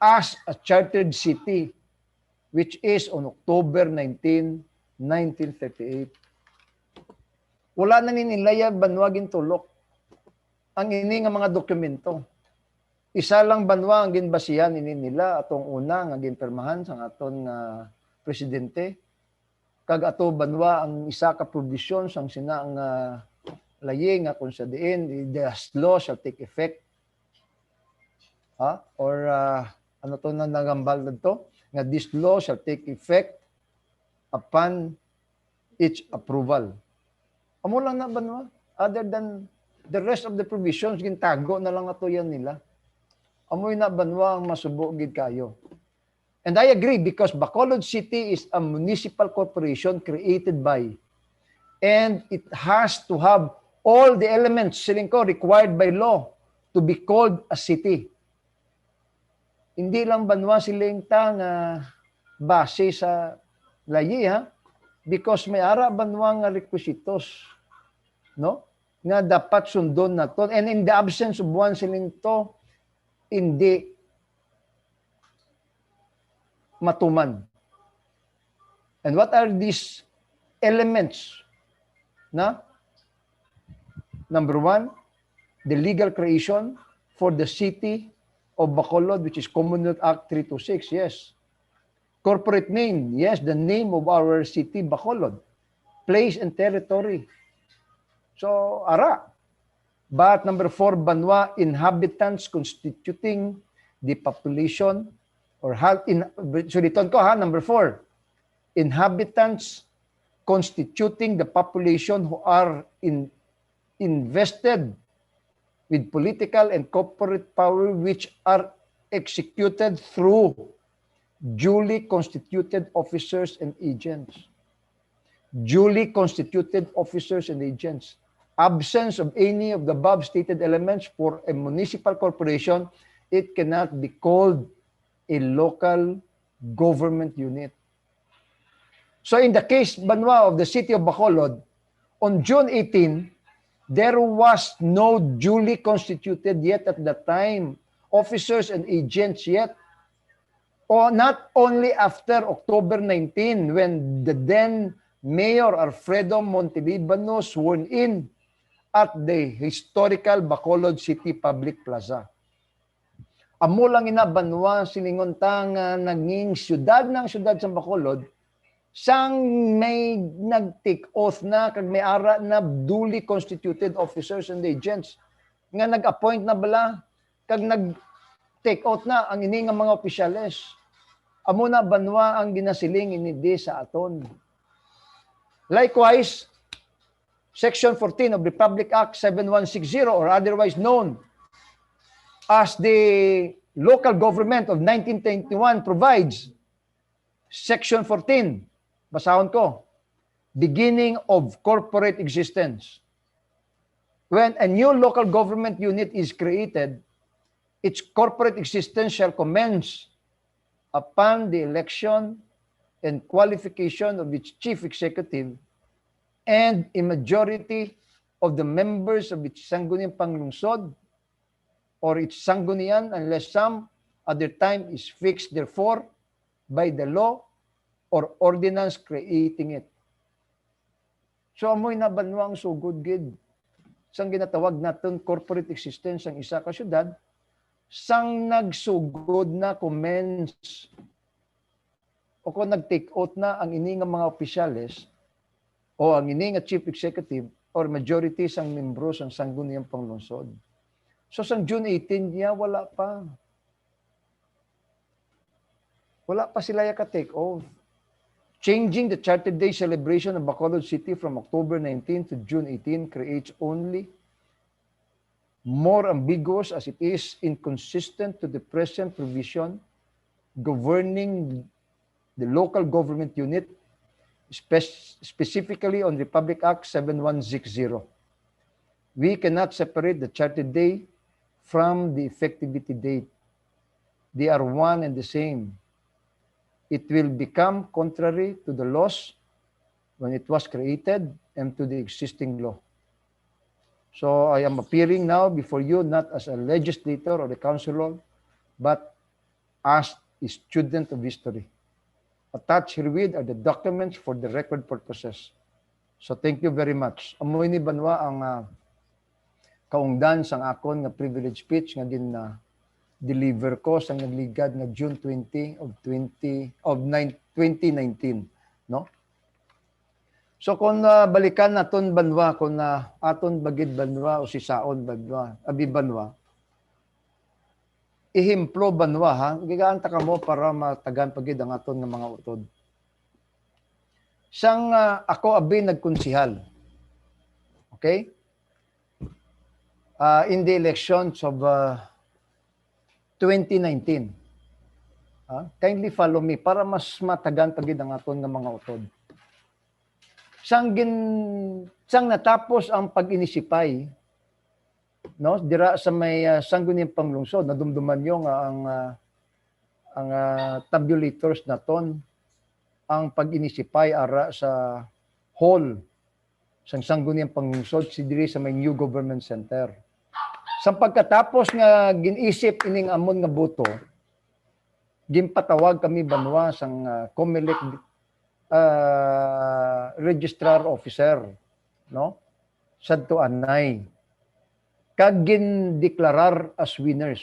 as a chartered city, which is on October 19, 1938. Wala na ninilaya banwagin tulok ang ini nga mga dokumento. Isa lang banwa ang ginbasihan ini nila atong una nga ginpirmahan sang aton nga presidente. Kag ato banwa ang isa ka provision sang sina nga layi nga kung sa diin the law shall take effect. Or ano to na nagambal dito? Nga this law shall take effect upon its approval. Amo lang na banwa. Other than the rest of the provisions, gintago na lang ato yan nila. Amoy na banwa ang masubo gid kayo. And I agree because Bacolod City is a municipal corporation created by, and it has to have all the elements siling ko required by law to be called a city. Hindi lang banwa siling ta nga base sa layi because may ara banwa nga requisitos, no? Nga dapat sundon naton, and in the absence of one siling to hindi matuman. And what are these elements? Number one, the legal creation for the city of Bacolod, which is Commonwealth Act 326, yes. Corporate name, yes, the name of our city, Bacolod. Place and territory. So, ara. But number 4, banwa, inhabitants constituting the population or suliton ko number 4, inhabitants constituting the population who are invested with political and corporate power which are executed through duly constituted officers and agents. Duly constituted officers and agents. Absence of any of the above stated elements for a municipal corporation, it cannot be called a local government unit. So in the case, banwa, of the city of Bacolod, on June 18, there was no duly constituted yet at the time officers and agents yet, or not only after October 19, when the then Mayor Alfredo Montelibano sworn in at the historical Bacolod City Public Plaza. Amo lang inabanwa silingon tang naging siyudad sa Bacolod, sang may nag-take oath na kag may ara na duly constituted officers and agents nga nag-appoint na bala kag nag-take oath na ang ini nga mga opisyales. Amo na banwa ang ginasiling inidi sa aton. Likewise, Section 14 of Republic Act 7160, or otherwise known as the Local Government of 1921, provides Section 14, basahon ko, beginning of corporate existence. When a new local government unit is created, its corporate existence shall commence upon the election and qualification of its chief executive and a majority of the members of its sangguniang panglungsod or its sanggunian unless some other time is fixed therefore by the law or ordinance creating it. So amoy na banwa ang sugod gid sang ginatawag naton corporate existence ang isa ka syudad sang nagsugod na commence o kung nag-take out na ang ini nga mga opisyales o ang ini nga chief executive or majority sang membro sang sangguniang panglungsod. So sang June 18 niya wala pa. Wala pa sila ka-take off. Changing the Charter Day celebration of Bacolod City from October 19 to June 18 creates only more ambiguous as it is inconsistent to the present provision governing the local government unit, specifically on Republic Act 7160. We cannot separate the Charter Day from the effectivity date. They are one and the same. It will become contrary to the laws when it was created and to the existing law. So I am appearing now before you not as a legislator or a councilor, but as a student of history. Attached herewith are the documents for the record purposes. So thank you very much. Amoy ni Banwa ang kaungdan sang akon nga privilege speech nga deliver ko sang nagligad nga June 20 of 2019, no? So kung balikan naton Banwa, kung aton bagid Banwa o sisaon Banwa, abi Banwa, ihimplo Banwa ha, gigaanta ka mo para matagan pagid ang aton nga mga utod. Sang ako abi nagkonsihal. Okay? In the elections of 2019. Kindly follow me para mas matagan pagid ang aton nga mga utod. Sang natapos ang pag-inisipay, no, dira sa may sangguniang panglungsod, nadumduman nyo nga ang tabulators naton ang pag-inisipay ara sa hall sang sangguniang panglungsod si diri sa may new government center. Sa pagkatapos nga ginisip ining amon nga boto, ginpatawag kami Banwa sang COMELEC registrar officer, no, sadto anay, kag gindeklarar as winners,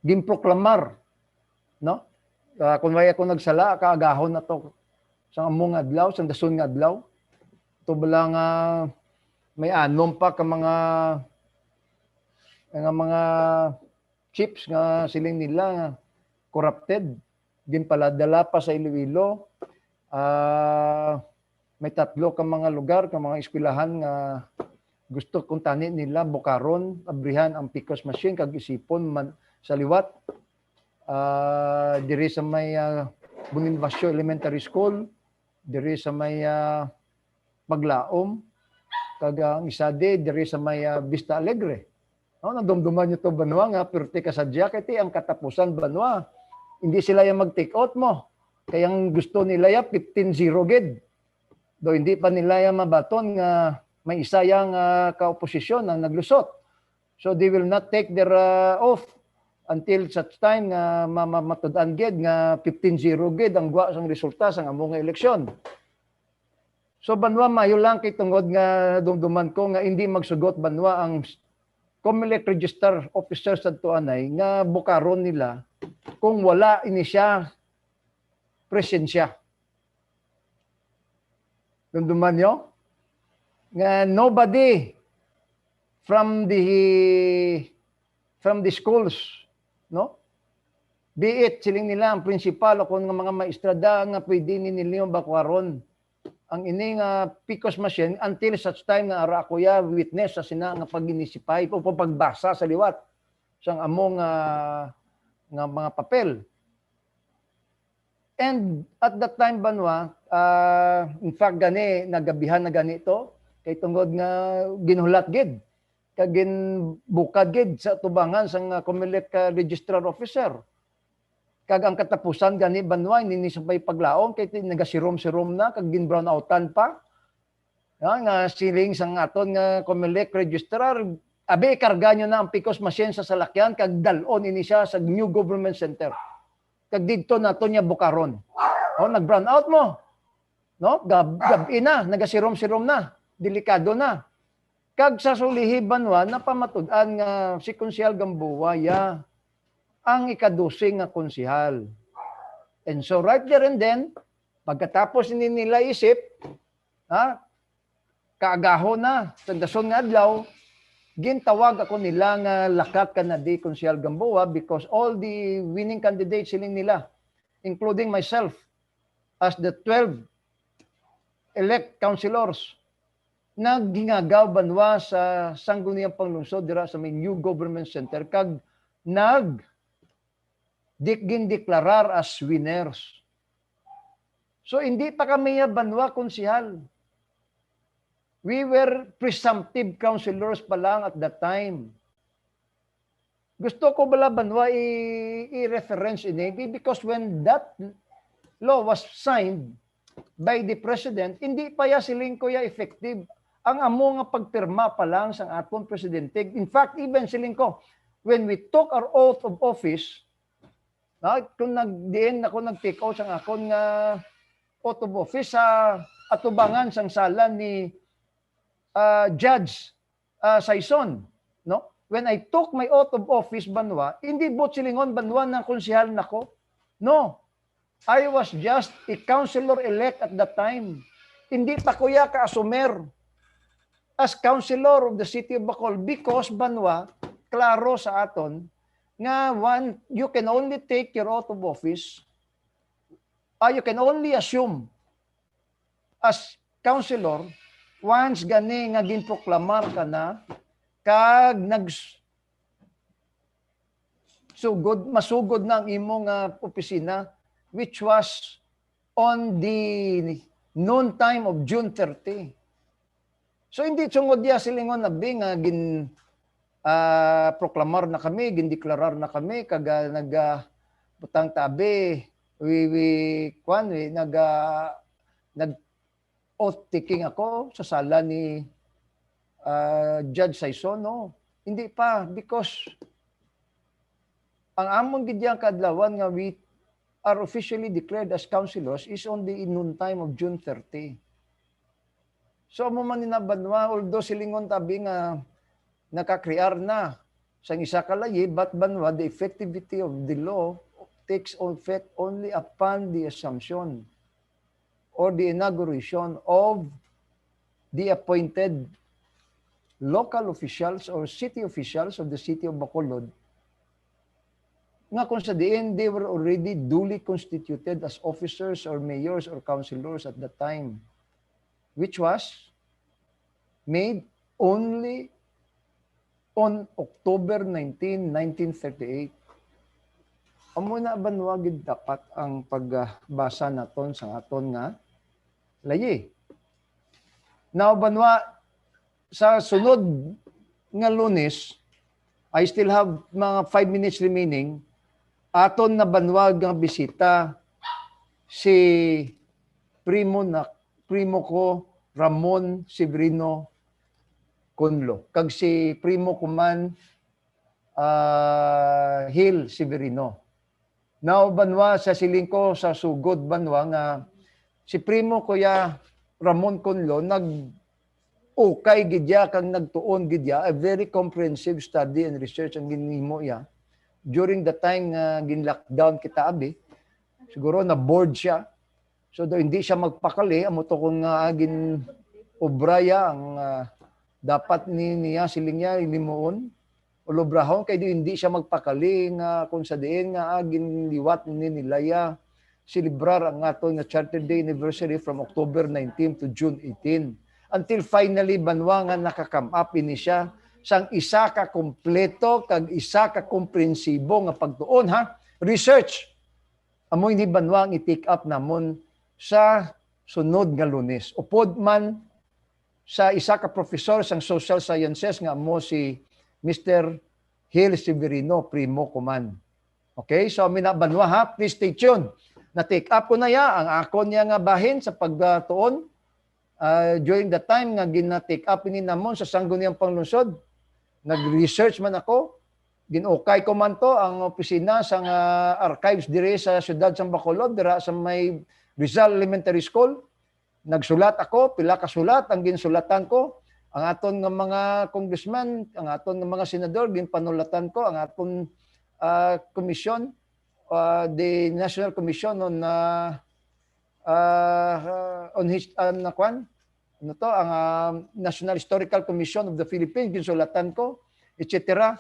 ginproklamar, no, kung may ako nagsala kaagahon na to sang among adlaw, sang dason nga adlaw, to bala nga may anom pa ka mga chips nga siling nila nga corrupted, ginpaladala pa sa Iloilo. May tatlo ka mga lugar, ka mga eskwelahan nga gusto kung tani nila bukaron, abrihan ang BUGKOS machine kag isipon man sa liwat. Diri sa may Bonifacio Elementary School, diri sa may Paglaom, kag ang isa diri sa may Vista Alegre. No, nadumduman nyo to Banwa nga pirte ka sadya kay ang katapusan Banwa. Hindi sila yung mag-take out mo. Kaya ang gusto nila ya 15-0 gid. Do hindi pa nila ya mabaton nga may isa yang kaoposisyon ang naglusot. So they will not take their oath until such time nga mamatud-an gid nga 15-0 gid ang gwa sang resulta sang among eleksyon. So Banwa mayo lang kay tungod nga dumduman ko nga hindi magsugot Banwa ang COMELEC register officer sa tuanay nga bukaron nila kung wala ini siya presensya. Dumduman nyo? Nga nobody from the schools, no? Be it siling nila ang principal o kung mga maestrada nga pwede nila yung bakwaron ang ini nga BUGKOS machine until such time nga ara kuya witness sa sina nga pag-inisipay o pagbasa sa liwat sang among nga mga papel. And at that time Banwa, in fact gani nagabihan na ganito kay tungod nga ginulat gid kag ginbukad gid sa tubangan sang COMELEC registrar officer. Kag ang katapusan gani Banwa ini sabay paglaom kay nagasirom-sirom na kag gin-brown outan pa. Nga siling sang aton nga COMELEC registrar abi karga nyo na ang BUGKOS machine sa salakyan kag dalon ini siya sa new government center. Kag didto nato niya bukaron. O nag-brown out mo. No? Gabi na, nagasirom-sirom na, delikado na. Kag sa sulihi Banwa napamatud-an nga si Konsyal Gamboa ya ang ikadusing nga konsihal. And so right there and then, pagkatapos hindi nila isip, kaagahon na, sa dason nga adlaw, gintawag ako nila nga lakat ka na di Konsyal Gamboa because all the winning candidates siling nila including myself, as the 12 elect councilors, naggingagaw banwa sa sangguniang panglungsod dira sa may new government center kag deklarar as winners. So hindi pa kami banwa konsihal. We were presumptive councilors pa lang at that time. Gusto ko bala banwa i-reference ini because when that law was signed by the President, hindi pa ya siling ko ya effective. Ang amo nga pagpirma pa lang sang atong presidente. In fact, even siling ko, when we took our oath of office, kung nagdiin ako nag-take out sang akon nga oath of office sa atubangan sang sala ni Judge Saison, no? When I took my oath of office banwa, hindi bot silingon banwa ng konsehal nako. No. I was just a councilor-elect at that time. Hindi pa ko ya ka-asumer as councilor of the city of Bacol because banwa, klaro sa aton, nga you can only take your oath of office, you can only assume as councilor once gani nga ginproklamar ka na, kag masugod na ang imong opisina, which was on the noon time of June 30. So hindi sungod ya silingon na nga proklamar na kami, gindeklarar na kami, kag butang tabi, nag oath taking ako sa sala ni Judge Saison, no? Hindi pa, because ang among gidyang kadlawan nga we are officially declared as councilors is on the noon time of June 30. So mo man ninabanwa, although silingon tabi nga nakakrear na sa isa kalayi, but banwa, the effectivity of the law takes effect only upon the assumption or the inauguration of the appointed local officials or city officials of the city of Bacolod, nga kung sa diin, they were already duly constituted as officers or mayors or councilors at that time, which was made only on October 19, 1938. Amo na banwa gid dapat ang pagbasa naton sa aton nga layi. Now banwa, sa sunod nga Lunes, I still have mga 5 minutes remaining. Aton na banwag nga bisita si primo ko Ramon Severino Conlo, kag si primo ko man Hill Severino. Now banwa sa siling ko sa sugod banwa nga si primo ko ya Ramon Conlo ukay gidya kang nagtuon gidya, a very comprehensive study and research ang ginhimo ya during the time nga gin-lockdown kita abi. Siguro na bored siya, so do hindi siya magpakali amo to kung gin obraya ang dapat niya siling niya ilimuon o lobrahon kay hindi siya magpakali nga kung sa diin nga ginliwat ni nilaya celebrar ang aton nga Charter Day anniversary from October 19 to June 18 until finally banwa nga nakakam up ini siya sang isa ka kompleto kag isa ka komprehensibo nga pagtuon research amo ini banwa ang i-take up namon sa sunod nga Lunes. Upod man sa isa ka professor sang social sciences nga amo si Mr. Hill Severino, primo ko man. Okay, so minabanwa please stay tuned. Na-take up ko na ya ang akon niya nga bahin sa pagtuon during the time nga gina-take up ini namon sa sangguniang panglungsod. Nag-research man ako, ginukay ko man to ang opisina sa archives dire sa siyudad sa Bacolod, dira sa may Rizal Elementary School. Nagsulat ako, pila ka sulat ang ginsulatan ko. Ang aton nga mga congressman, ang aton nga mga senador, ginpanulatan ko, ang aton commission, the National Commission on ang National Historical Commission of the Philippines, ginsulatan ko, etc.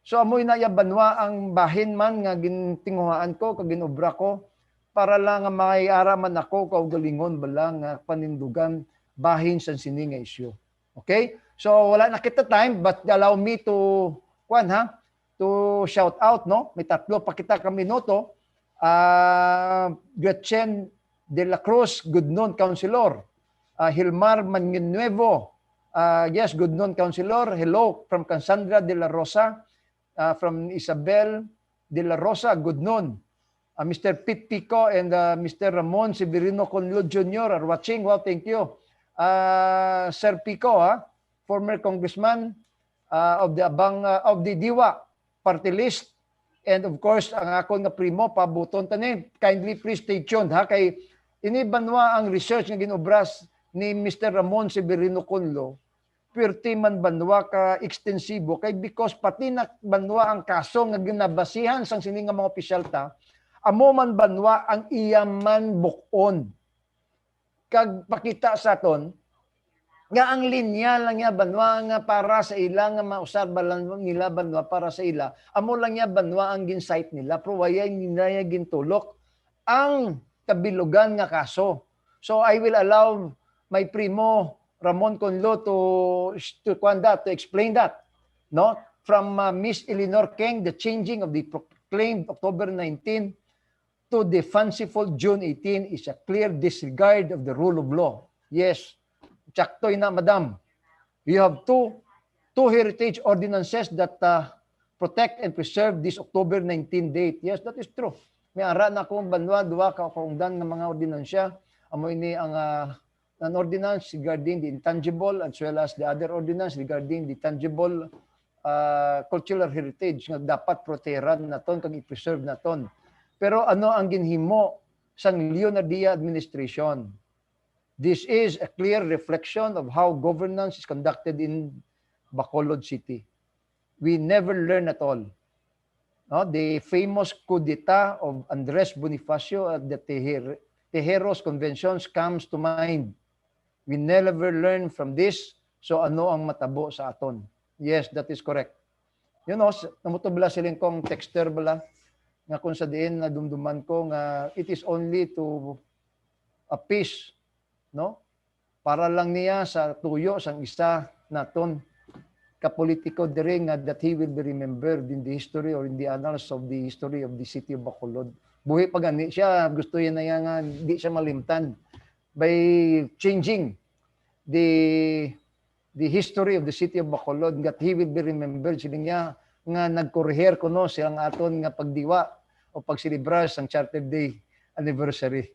So amoy na yabanwa ang bahin man nga gintinguhaan ko, kag ginobra ko para lang nga maiaraman ako kaugalingon balang nga panindugan bahin sa sini nga isyu. Okay? So wala na kita time but allow me to to shout out, no? May 3 pa kita ka minuto. Gretchen de la Cruz, good noon, Councilor. Hilmar Manginuevo, yes, good noon, Councilor. Hello from Cassandra de la Rosa, from Isabel de la Rosa, good noon. Mr. Pete Pico and Mr. Ramon Severino Conlo Jr. are watching. Well, thank you. Sir Pico, former congressman of the Diwa party list, and of course ang akong nga primo pabuton tani. Kindly please stay tuned kay ini banwa ang research nga ginobras ni Mr. Ramon Severino Conlo. Pwerte man banwa ka ekstensibo kay because pati na banwa ang kaso nga ginabasihan sang sini nga mga opisyal ta, amo man banwa ang iyaman bukon. Kag pakita sa aton nga ang linya lang niya banwa nga para sa ila nga mausar balang nila banwa para sa ila, amo lang niya banwa ang ginsight nila pero waya nila gintulok ang kabilugan nga kaso. So I will allow my primo Ramon Conlo to explain that, no, from Miss Eleanor Keng, the changing of the proclaimed October 19 to the fanciful June 18 is a clear disregard of the rule of law. Yes, tsaktoy na, madam. You have two heritage ordinances that protect and preserve this October 19 date. Yes, that is true. May ara na akong banwa, duwa ka kaungdan ng mga ordinansya. Amo ini ang an ordinance regarding the intangible as well as the other ordinance regarding the tangible cultural heritage nga dapat proteran naton kag i-preserve naton. Pero ano ang ginhimo sang Leonardia administration? This is a clear reflection of how governance is conducted in Bacolod City. We never learn at all. No, the famous coup d'etat of Andres Bonifacio at the Tejeros Conventions comes to mind. We never learn from this. So ano ang matabo sa aton? Yes, that is correct. You know, namutubla siling kong texter bala nga kung sa diin na dumduman ko nga it is only to appease, no? Para lang niya sa tuyo sang isa naton kapolitiko diri nga that he will be remembered in the history or in the annals of the history of the city of Bacolod. Buhi pa gani siya, gusto niya na nga di siya malimtan by changing the history of the city of Bacolod that he will be remembered sining niya nga nagkorher kuno siyang aton nga pagdiwa o pagsilibrar sang Charter Day anniversary.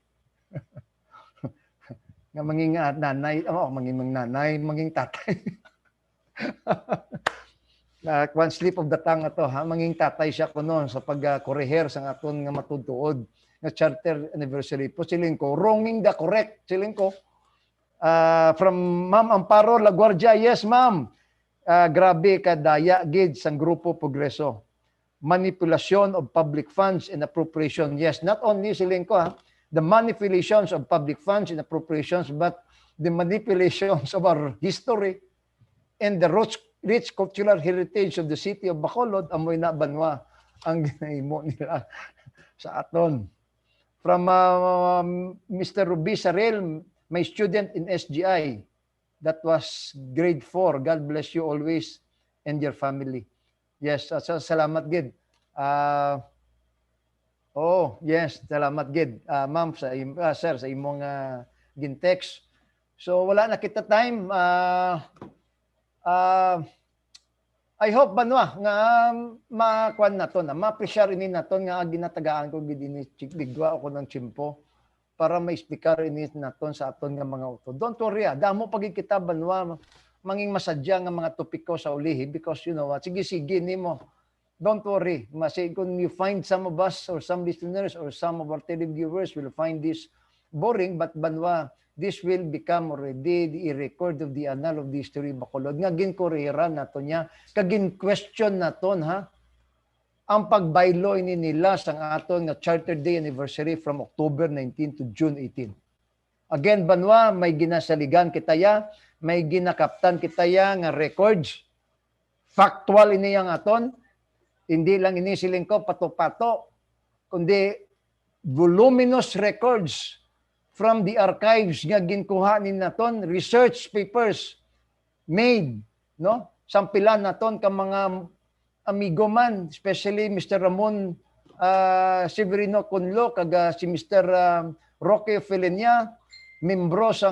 Nga manging nanay, manging nanay, manging tatay. One slip of the tongue ato, manging tatay siya kuno sa pagkoreher sang aton nga matutuod nga Charter anniversary. Po siling ko, wronging the correct. Siling ko, from Ma'am Amparo Laguardia, yes ma'am. Grabe ka daya gid sang Grupo Progreso. Manipulation of public funds and appropriation. Yes, not only siling ko the manipulations of public funds and appropriations, but the manipulations of our history and the rich cultural heritage of the city of Bacolod, amoy na banwa ang ginahimo nila sa aton. From Mr. Ruby Sarel, my student in SGI, that was grade 4. God bless you always and your family. Yes, salamat gid. Yes, salamat gid. Ma'am, sir, sa imong gintext. So, wala na kita time. I hope banwa nga makuan naton ma-pressure ini naton nga ginatagaan ko gid ini chikligwa ako ng chimpo para ma-speaker ini naton sa aton nga mga uto. Don't worry, damo pagid kita banwa manging masadya nga mga topiko sa ulihi because you know what, sige nimo. Don't worry. Kung you find some of us or some listeners or some of our televiewers will find this boring, but banwa, this will become already the record of the annal of the history of Bacolod. Nga ginkorera nato niya, kagin question naton ang pagbaylo ini nila sa aton nga Charter Day anniversary from October 19 to June 18. Again, banwa, may ginasaligan kitaya, may ginakaptan kitaya nga records. Factual ini ang aton. Hindi lang ini siling ko pato-pato, kundi voluminous records from the archives nga ginkuha ni naton, research papers made, no? Sampilan naton ka mga amigo man, especially Mr. Ramon Severino Conlo, kag si Mr. Roque Felenia, membro sa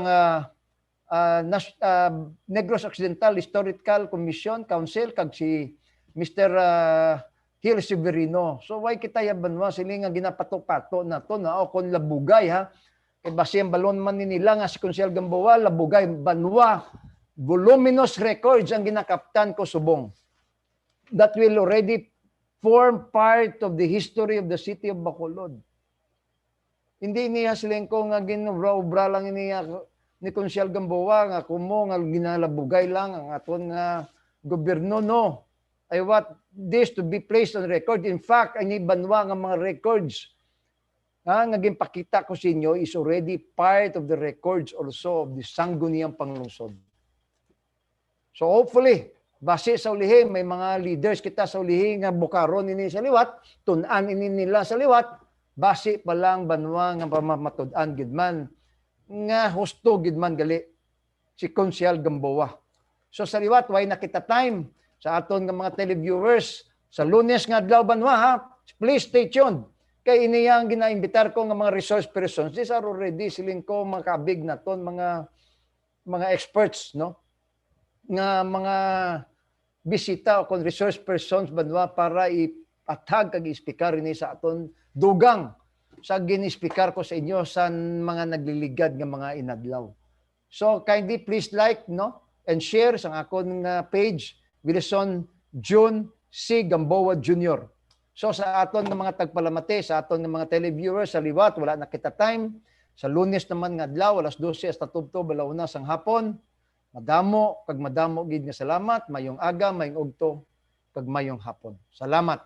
Negros Occidental Historical Commission Council, kag si Mr. Hill Severino. So why kita yabanwa sila nga ginapato-pato na to na o kon labugay ha. Kay base ang balon man nila nga si Konsehal Gamboa, labugay, banwa, voluminous records ang ginakaptan ko subong. That will already form part of the history of the city of Bacolod. Hindi niya siling ko nga ginubra lang niya ni Konsehal Gamboa nga kumo nga ginalabugay lang ang aton nga gobyerno, no. I want this to be placed on record. In fact, ang ibanwa nga mga records nga ginpakita ko sa inyo is already part of the records also of the sangguniang panglungsod. So hopefully, base sa ulihin, may mga leaders kita sa ulihin nga bukaron ini sa liwat, tunan ini nila sa liwat, base pa lang banwa nga pamamatud-an gidman nga husto gidman gali si Konsehal Gamboa. So sa liwat, why nakita time sa aton nga mga televiewers sa Lunes nga adlaw banwa ha. Please stay tuned. Kay iniyang ginaimbitar ko nga mga resource persons. These are already siling ko makabig naton mga experts, no? Nga mga bisita o kon resource persons banwa para ipatag kag ispikar ini sa aton dugang sa ginispikar ko sa inyo sa mga nagliligad nga mga inadlaw. So kindly please like, no, and share sa akong page Wilson June C. Gamboa Jr. So sa aton ng mga tagpalamate, sa aton ng mga televiewers sa liwat, wala na kita time. Sa Lunes naman nga adlaw, alas 12 hasta tubto, balauna sang hapon. Madamo, kag madamo gid nga salamat, mayong aga, mayong ugto, kag mayong hapon. Salamat.